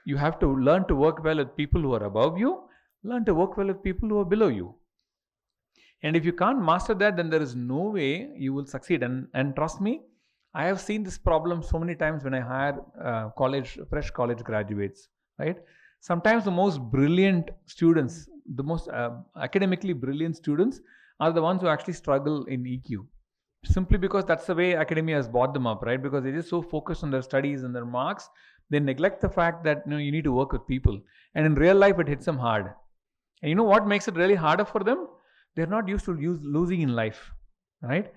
You have to learn to work well with people who are above you. Learn to work well with people who are below you. And if you can't master that, then there is no way you will succeed. And trust me, I have seen this problem so many times when I hire fresh college graduates, right? Sometimes the most brilliant students, the most academically brilliant students are the ones who actually struggle in EQ. Simply because that's the way academia has brought them up, right? Because they're just so focused on their studies and their marks, they neglect the fact that you need to work with people. And in real life, it hits them hard. And you know what makes it really harder for them? They're not used to losing in life, right?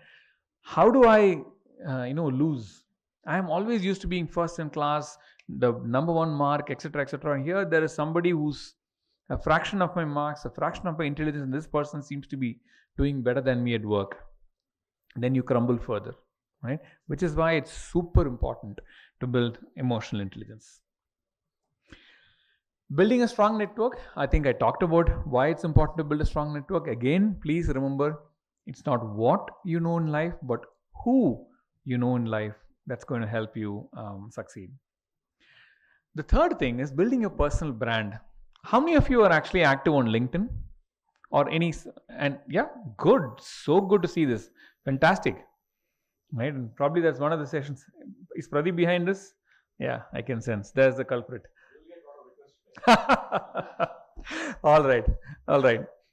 How do I, lose? I'm always used to being first in class, the number one mark, etc., etc. And here there is somebody who's a fraction of my marks, a fraction of my intelligence, and this person seems to be doing better than me at work. Then you crumble further, right? Which is why it's super important to build emotional intelligence. Building a strong network, I think I talked about why it's important to build a strong network. Again, please remember, it's not what you know in life, but who you know in life that's going to help you succeed. The third thing is building your personal brand. How many of you are actually active on LinkedIn or any? And yeah, good. So good to see this. Fantastic. Right? And probably that's one of the sessions. Is Pradeep behind this? Yeah, I can sense. There's the culprit. All right.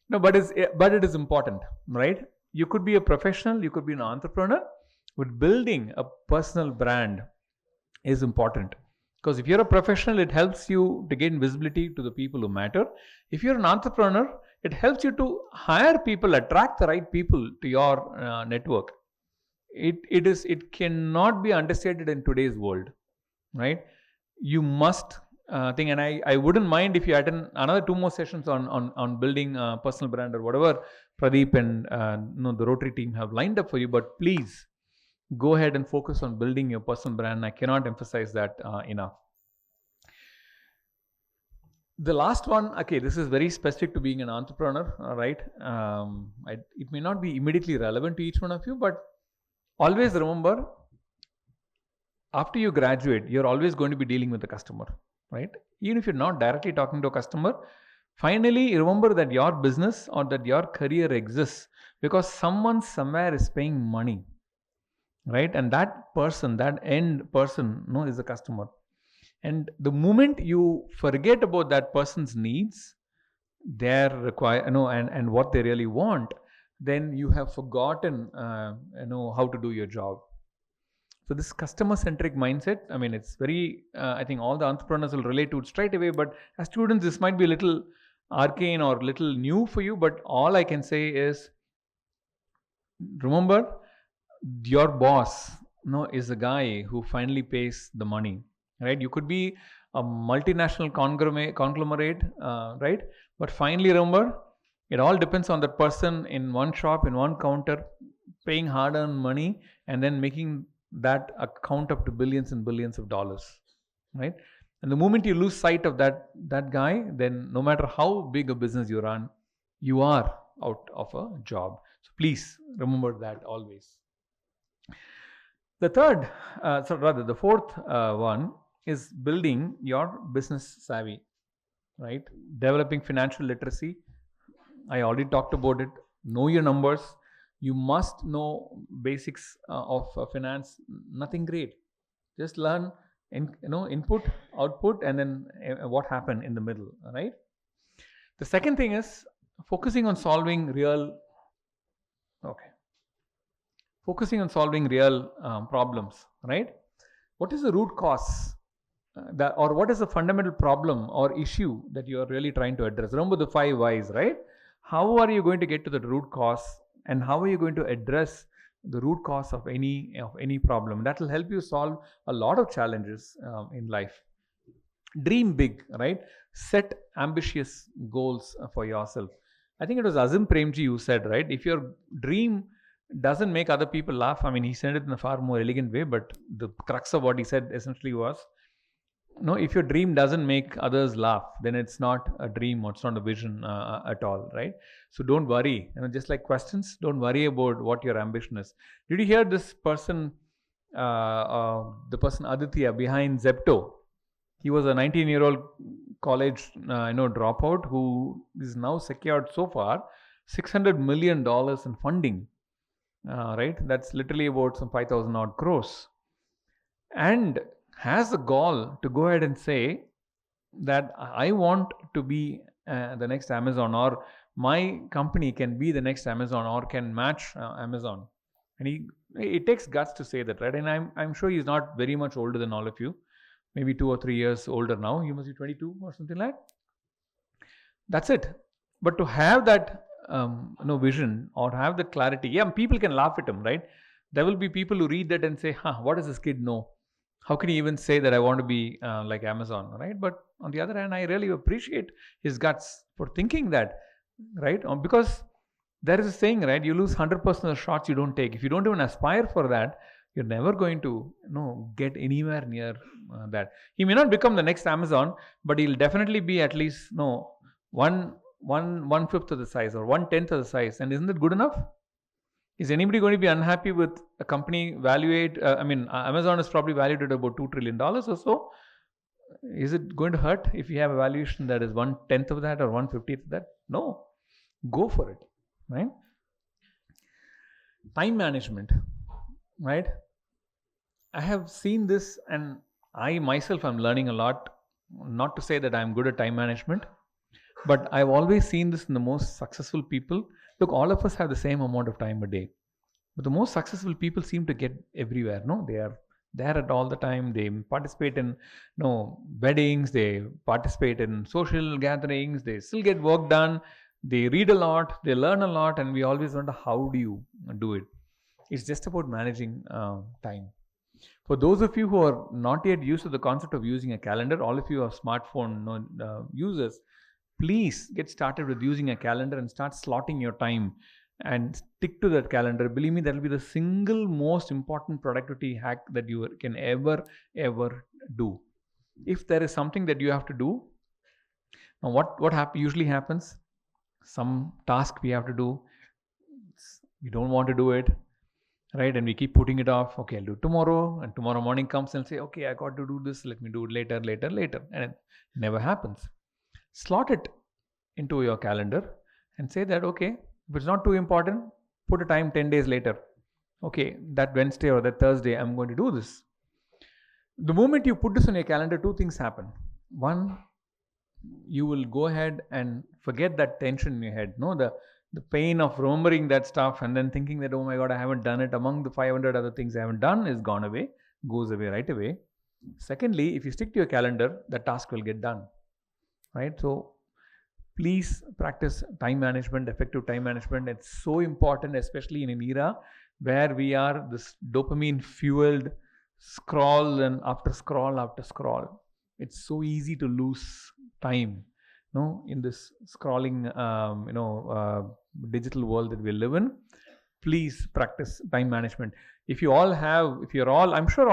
No, but it is important, right? You could be a professional, you could be an entrepreneur, but building a personal brand is important. Because if you're a professional, it helps you to gain visibility to the people who matter. If you're an entrepreneur, it helps you to hire people, attract the right people to your network. It cannot be understated in today's world, right? You must think, and I wouldn't mind if you attend another 2 more sessions on building a personal brand or whatever Pradeep and the Rotary team have lined up for you. But please go ahead and focus on building your personal brand. I cannot emphasize that enough. The last one, okay, this is very specific to being an entrepreneur, right? It may not be immediately relevant to each one of you, but always remember, after you graduate, you're always going to be dealing with the customer, right? Even if you're not directly talking to a customer, finally remember that your business or that your career exists because someone somewhere is paying money, right? And that person, that end person, is the customer. And the moment you forget about that person's needs, their and what they really want, then you have forgotten how to do your job. So this customer centric mindset, I mean, it's very I think all the entrepreneurs will relate to it straight away, but as students this might be a little arcane or little new for you. But all I can say is, remember, your boss is the guy who finally pays the money, right? You could be a multinational conglomerate, right? But finally remember, it all depends on that person in one shop, in one counter, paying hard-earned money and then making that account up to billions and billions of dollars, right? And the moment you lose sight of that guy, then no matter how big a business you run, you are out of a job. So please remember that always. The fourth one is building your business savvy, right? Developing financial literacy. I already talked about it. Know your numbers. You must know basics of finance. Nothing great. Just learn input, output, and then what happened in the middle, right? The second thing is focusing on solving real problems, right? What is the root cause or what is the fundamental problem or issue that you are really trying to address? Remember the 5 whys, right? How are you going to get to the root cause, and how are you going to address the root cause of any problem? That will help you solve a lot of challenges in life. Dream big, right? Set ambitious goals for yourself. I think it was Azim Premji who said, right, if your dream doesn't make other people laugh, I mean, he said it in a far more elegant way, but the crux of what he said essentially was, if your dream doesn't make others laugh, then it's not a dream or it's not a vision at all, right? So don't worry, just like questions, don't worry about what your ambition is. Did you hear this person, the person Aditya behind Zepto? He was a 19-year-old college dropout who is now secured so far $600 million in funding, right? That's literally about some 5,000 odd crores, and has the gall to go ahead and say that I want to be the next Amazon, or my company can be the next Amazon or can match Amazon. And it takes guts to say that, right? And I'm sure he's not very much older than all of you, maybe 2 or 3 years older now. He must be 22 or something like that. That's it. But to have that vision or have that clarity, people can laugh at him, right? There will be people who read that and say, what does this kid know? How can he even say that I want to be like Amazon, right? But on the other hand, I really appreciate his guts for thinking that, right? Because there is a saying, right? You lose 100% of the shots you don't take. If you don't even aspire for that, you're never going to get anywhere near that. He may not become the next Amazon, but he'll definitely be at least one fifth of the size or 1/10 of the size. And isn't that good enough? Is anybody going to be unhappy with a company Amazon is probably valued at about $2 trillion or so. Is it going to hurt if you have a valuation that is 1/10 of that or 1/50th of that? No. Go for it, right? Time management, right? I have seen this, and I myself am learning a lot. Not to say that I'm good at time management, but I've always seen this in the most successful people. Look, all of us have the same amount of time a day, but the most successful people seem to get everywhere. No, they are there at all the time. They participate in weddings, they participate in social gatherings, they still get work done, they read a lot, they learn a lot, and we always wonder, how do you do it? It's just about managing time. For those of you who are not yet used to the concept of using a calendar, all of you are smartphone users, please get started with using a calendar and start slotting your time and stick to that calendar. Believe me, that will be the single most important productivity hack that you can ever do. If there is something that you have to do, now what usually happens? Some task we have to do, we don't want to do it, right? And we keep putting it off. Okay, I'll do it tomorrow. And tomorrow morning comes and say, okay, I got to do this. Let me do it later. And it never happens. Slot it into your calendar and say that, okay, if it's not too important, put a time 10 days later. Okay, that Wednesday or that Thursday, I'm going to do this. The moment you put this on your calendar, two things happen. One, you will go ahead and forget that tension in your head. The pain of remembering that stuff and then thinking that, oh my God, I haven't done it. Among the 500 other things I haven't done is gone away, goes away right away. Secondly, if you stick to your calendar, the task will get done, right? So please practice time management, effective time management. It's so important, especially in an era where we are this dopamine fueled scroll and after scroll after scroll. It's so easy to lose time, in this scrolling, digital world that we live in. Please practice time management. I'm sure all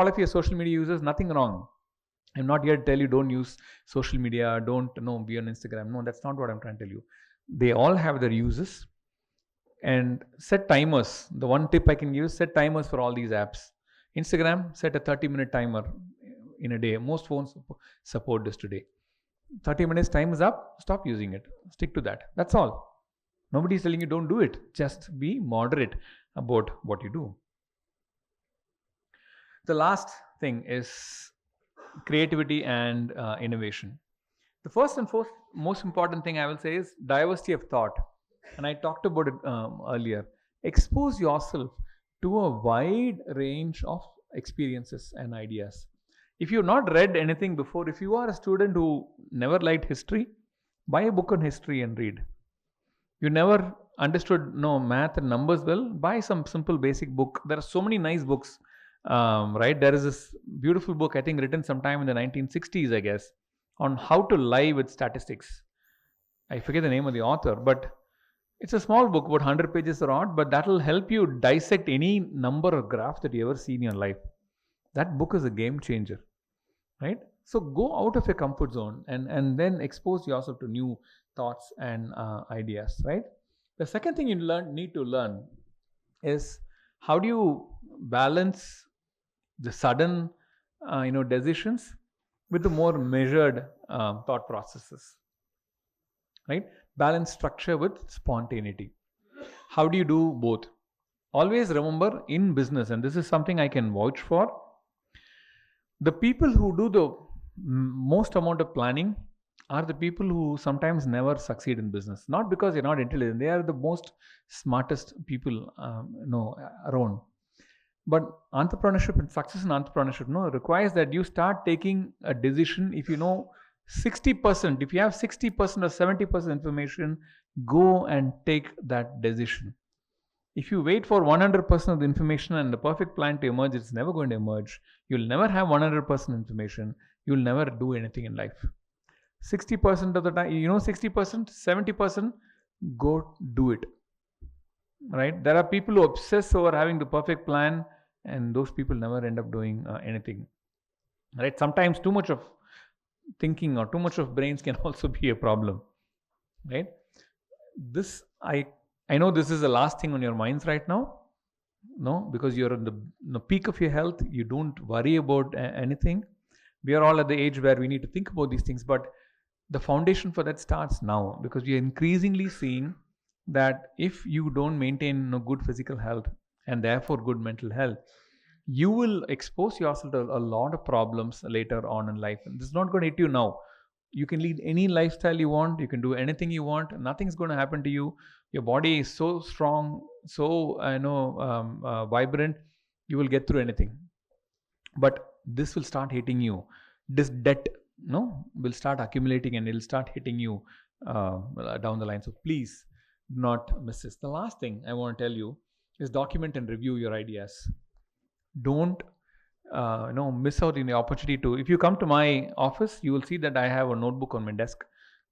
of you are social media users, nothing wrong. I'm not here to tell you don't use social media, don't be on Instagram. No, that's not what I'm trying to tell you. They all have their uses, and set timers. The one tip I can give is set timers for all these apps. Instagram, set a 30-minute timer in a day. Most phones support this today. 30 minutes, time is up, stop using it. Stick to that. That's all. Nobody's telling you don't do it. Just be moderate about what you do. The last thing is creativity and innovation. The first and most important thing I will say is diversity of thought. And I talked about it earlier. Expose yourself to a wide range of experiences and ideas. If you've not read anything before, if you are a student who never liked history, buy a book on history and read. You never understood math and numbers well, buy some simple basic book. There are so many nice books, right? There is this beautiful book, I think written sometime in the 1960s, I guess, on how to lie with statistics. I forget the name of the author, but it's a small book, about 100 pages or odd, but that will help you dissect any number or graph that you ever see in your life. That book is a game changer, right? So go out of your comfort zone and then expose yourself to new thoughts and ideas, right? The second thing you need to learn is how do you balance the sudden decisions with the more measured thought processes, right? Balance structure with spontaneity. How do you do both? Always remember, in business, and this is something I can vouch for, the people who do the most amount of planning are the people who sometimes never succeed in business. Not because they're not intelligent, they are the most smartest people around. But entrepreneurship and success in entrepreneurship requires that you start taking a decision. If you know 60%, if you have 60% or 70% information, go and take that decision. If you wait for 100% of the information and the perfect plan to emerge, it's never going to emerge. You'll never have 100% information. You'll never do anything in life. 60% of the time, 60%, 70%, go do it. Right? There are people who obsess over having the perfect plan, and those people never end up doing anything. Right? Sometimes too much of thinking or too much of brains can also be a problem. Right? This I know this is the last thing on your minds right now. No, because you're in the peak of your health. You don't worry about anything. We are all at the age where we need to think about these things, but the foundation for that starts now, because we are increasingly seeing that if you don't maintain good physical health and therefore good mental health, you will expose yourself to a lot of problems later on in life. And this is not going to hit you now. You can lead any lifestyle you want. You can do anything you want. Nothing's going to happen to you. Your body is so strong, so vibrant. You will get through anything. but this will start hitting you. This debt, no, will start accumulating and it'll start hitting you down the line. So please do not miss this. The last thing I want to tell you is document and review your ideas. Don't miss out in the opportunity to. If you come to my office, you will see that I have a notebook on my desk.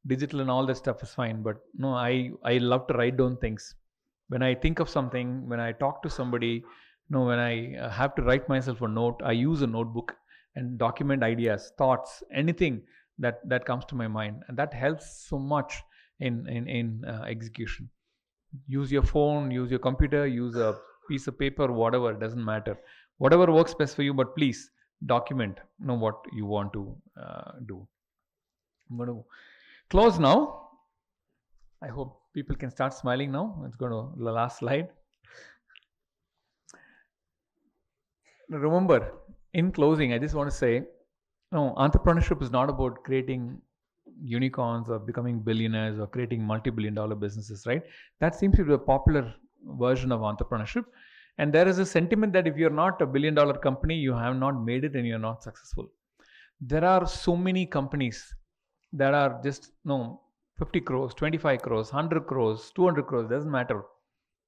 Digital and all that stuff is fine, but no, I love to write down things. When I think of something, when I talk to somebody, when I have to write myself a note, I use a notebook and document ideas, thoughts, anything that comes to my mind, and that helps so much in execution. Use your phone, use your computer, use a piece of paper, whatever, it doesn't matter. Whatever works best for you, but please document, know what you want to do. I'm going to close now. I hope people can start smiling now. It's going to the last slide. Remember, in closing, I just want to say, no, entrepreneurship is not about creating unicorns or becoming billionaires or creating multi-billion-dollar businesses, right? That seems to be a popular version of entrepreneurship. And there is a sentiment that if you're not a billion-dollar company, you have not made it and you're not successful. There are so many companies that are just 50 crores, 25 crores, 100 crores, 200 crores, doesn't matter.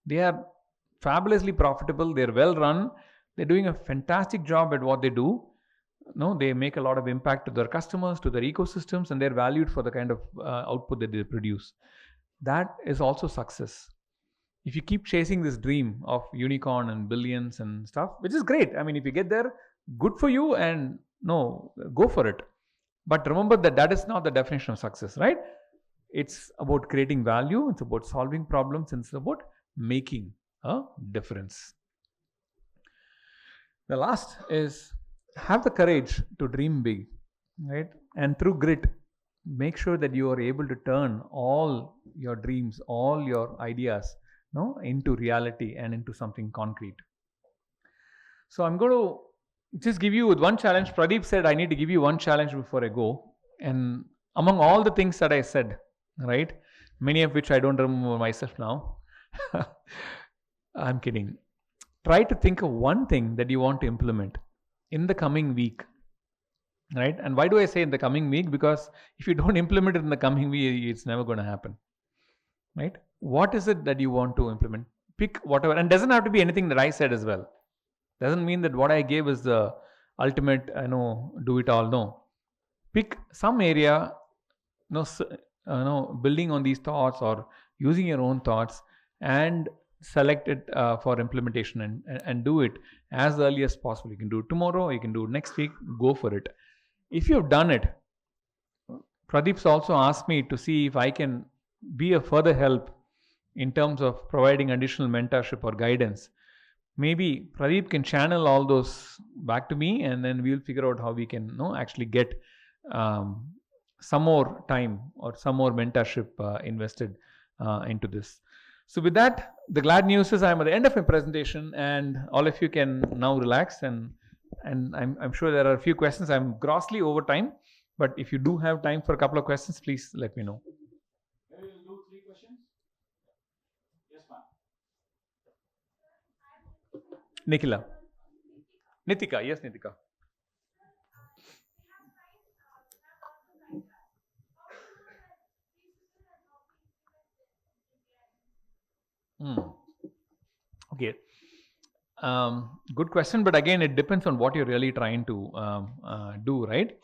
They are fabulously profitable, they're well run, they're doing a fantastic job at what they do. They make a lot of impact to their customers, to their ecosystems, and they're valued for the kind of output that they produce. That is also success. If you keep chasing this dream of unicorn and billions and stuff, which is great. I mean, if you get there, good for you, and go for it. But remember that is not the definition of success, right? It's about creating value, it's about solving problems, and it's about making a difference. The last is have the courage to dream big, right? And through grit, make sure that you are able to turn all your dreams, all your ideas, into reality and into something concrete. So I'm going to just give you one challenge. Pradeep said I need to give you one challenge before I go. And among all the things that I said, right, many of which I don't remember myself now. I'm kidding. Try to think of one thing that you want to implement in the coming week, right? And why do I say in the coming week? Because if you don't implement it in the coming week, it's never going to happen, right? What is it that you want to implement? Pick whatever, and doesn't have to be anything that I said as well. Doesn't mean that what I gave is the ultimate, do it all. No, pick some area, building on these thoughts or using your own thoughts, and select it for implementation and do it as early as possible. You can do it tomorrow, you can do it next week, go for it. If you've done it, Pradeep's also asked me to see if I can be a further help in terms of providing additional mentorship or guidance. Maybe Pradeep can channel all those back to me, and then we'll figure out how we can actually get some more time or some more mentorship invested into this. So with that, the glad news is I'm at the end of my presentation, and all of you can now relax, and I'm sure there are a few questions. I'm grossly over time, but if you do have time for a couple of questions, please let me know. Maybe we'll do 3 questions. Yes, ma'am. Nikhila. Nitika. Yes, Nitika. Okay. Good question, but again, it depends on what you're really trying to do, right?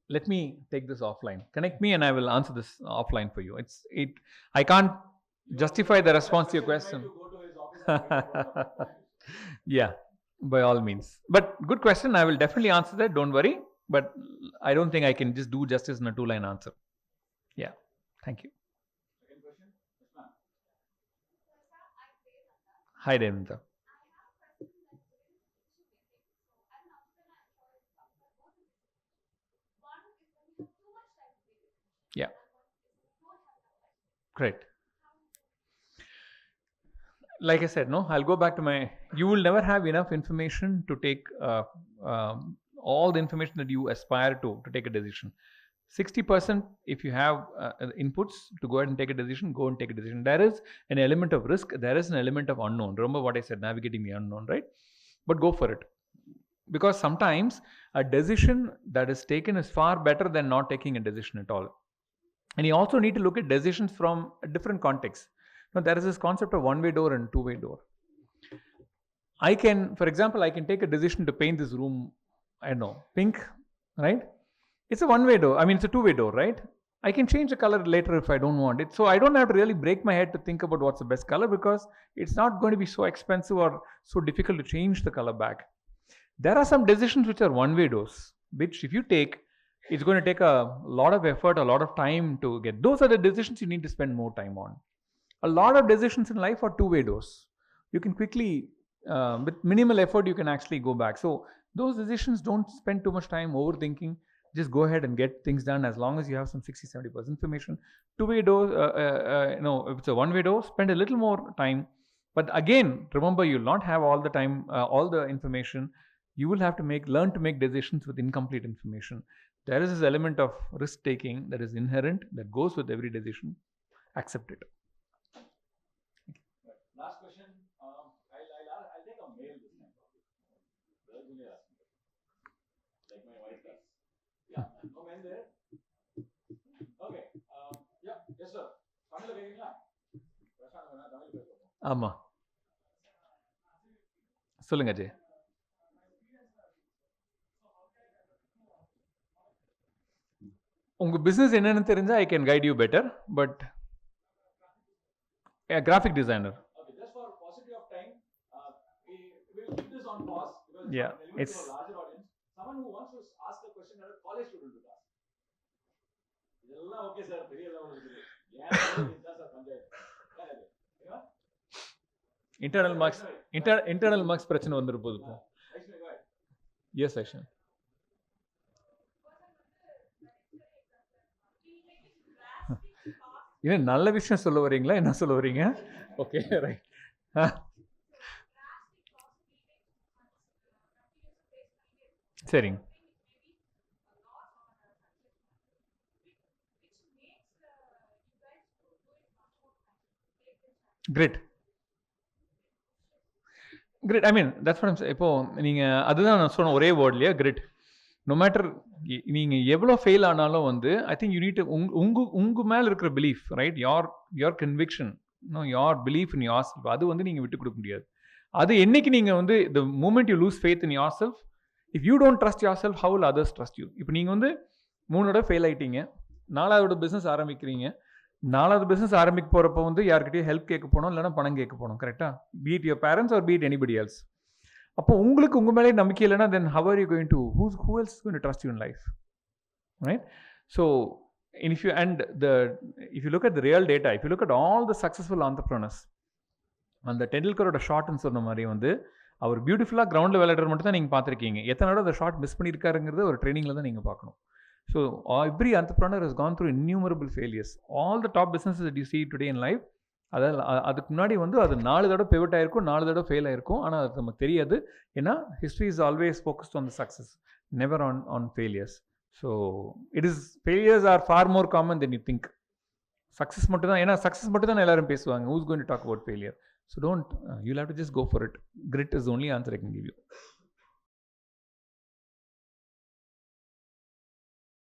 Let me take this offline. Connect me, and I will answer this offline for you. I can't justify the response to your question. Yeah, by all means. But good question. I will definitely answer that. Don't worry. But I don't think I can just do justice in a 2-line answer. Yeah. Thank you. Second question. Hi, Devendra. Yeah. Great. Like I said, I'll go back to you will never have enough information to take all the information that you aspire to take a decision. 60%, if you have inputs to go ahead and take a decision, go and take a decision. There is an element of risk. There is an element of unknown. Remember what I said, navigating the unknown, right? But go for it. Because sometimes a decision that is taken is far better than not taking a decision at all. And you also need to look at decisions from a different context. Now, there is this concept of one-way door and two-way door. I can, for example, I can take a decision to paint this room, I don't know, pink, right? It's a one-way door. I mean, it's a two-way door, right? I can change the color later if I don't want it. So I don't have to really break my head to think about what's the best color, because it's not going to be so expensive or so difficult to change the color back. There are some decisions which are one-way doors, which if you take, it's going to take a lot of effort, a lot of time to get. Those are the decisions you need to spend more time on. A lot of decisions in life are two-way doors. You can quickly, with minimal effort, you can actually go back. So those decisions, don't spend too much time overthinking. Just go ahead and get things done as long as you have some 60-70% information. Two-way door, if it's a one-way door, spend a little more time. But again, remember, you'll not have all the time, all the information. You will have to learn to make decisions with incomplete information. There is this element of risk taking that is inherent, that goes with every decision. Accept it. Last question. I'll take a mail this time. Like my wife does. Yeah, no mail there. Okay. Yeah, yes sir. Tamil கேக்குறீங்களா? பிரசாந்த் வேணா தமிழ் பேசுவோம். ஆமா. சொல்லுங்க அஜய். உங்க business என்னன்னு தெரிஞ்சா I can guide you better, but a graphic designer. Okay, just for paucity of time, we will keep this on pause because Yeah, it's a larger audience. Someone who wants to ask a question that a college student would ask. இதெல்லாம் okay sir, பெரிய level இருக்குது. ஏன் இதுதான் sir panchayat. internal marks பிரச்சனை வந்துரு போகுது இப்போ. Yes, Aishan. இது நல்ல விஷயம் சொல்ல வரீங்களா, என்ன சொல்ல வரீங்க? Okay, right. சரிங்க. Great. Great. I mean, that's what I'm saying. இப்போ நீங்கள் அதுதான் நான் சொன்ன ஒரே வேர்ட் இல்லையா, கிரிட். நோ மேட்டர் நீங்கள் எவ்வளோ ஃபெயில் ஆனாலும் வந்து ஐ திங்க் யூ நீட் உங்கள் மேலே இருக்கிற belief, right, your conviction, your belief in yourself, அது வந்து நீங்கள் விட்டு கொடுக்க முடியாது. அது என்னைக்கு நீங்கள் வந்து the moment you lose faith in yourself, if you don't trust yourself, how will others trust you? இப்போ நீங்கள் வந்து 3 தடவை ஃபெயில் ஆகிட்டீங்க, 4வது பிஸ்னஸ் ஆரம்பிக்கிறீங்க. 4வது பிஸ்னஸ் ஆரம்பிக்க போகிறப்ப வந்து யார்கிட்டயும் ஹெல்ப் கேட்க போனோம், இல்லைனா பணம் கேட்க போனோம், கரெக்டாக? be it your parents or be it anybody else. அப்போ உங்களுக்கு உங்கள் மேலே நம்பிக்கை இல்லைனா then how are you going to, who else is going to trust you in life, right? So if you look at the real data, if you look at all the successful entrepreneurs, அந்த டெண்டுல்கரோட ஷாட்னு சொன்ன மாதிரி வந்து அவர் பியூட்டிஃபுல்லாக கிரவுண்டில் விளையாடுறது மட்டும் தான் நீங்கள் பார்த்துருக்கீங்க. எத்தனை தடவை அந்த ஷாட் மிஸ் பண்ணியிருக்காருங்கிறது ஒரு ட்ரைனிங்கில் தான் நீங்கள் பார்க்கணும். So every entrepreneur has gone through innumerable failures. All the top businesses that you see today in life, அதுக்கு முன்னாடி வந்து அது 4 தடவை பிவட் ஆயிருக்கும், 4 தடவை ஃபெயில் ஆயிருக்கும். ஆனால் அது நமக்கு தெரியாது. ஏன்னா history is always focused on the success, never on failures. So failures are far more common than you think. Success மட்டும் தான், ஏன்னா சக்ஸஸ் மட்டும் தான் எல்லாரும் பேசுவாங்க. Who's going to talk about failure? So you'll have to just go for it. Grit is the only answer I can give you.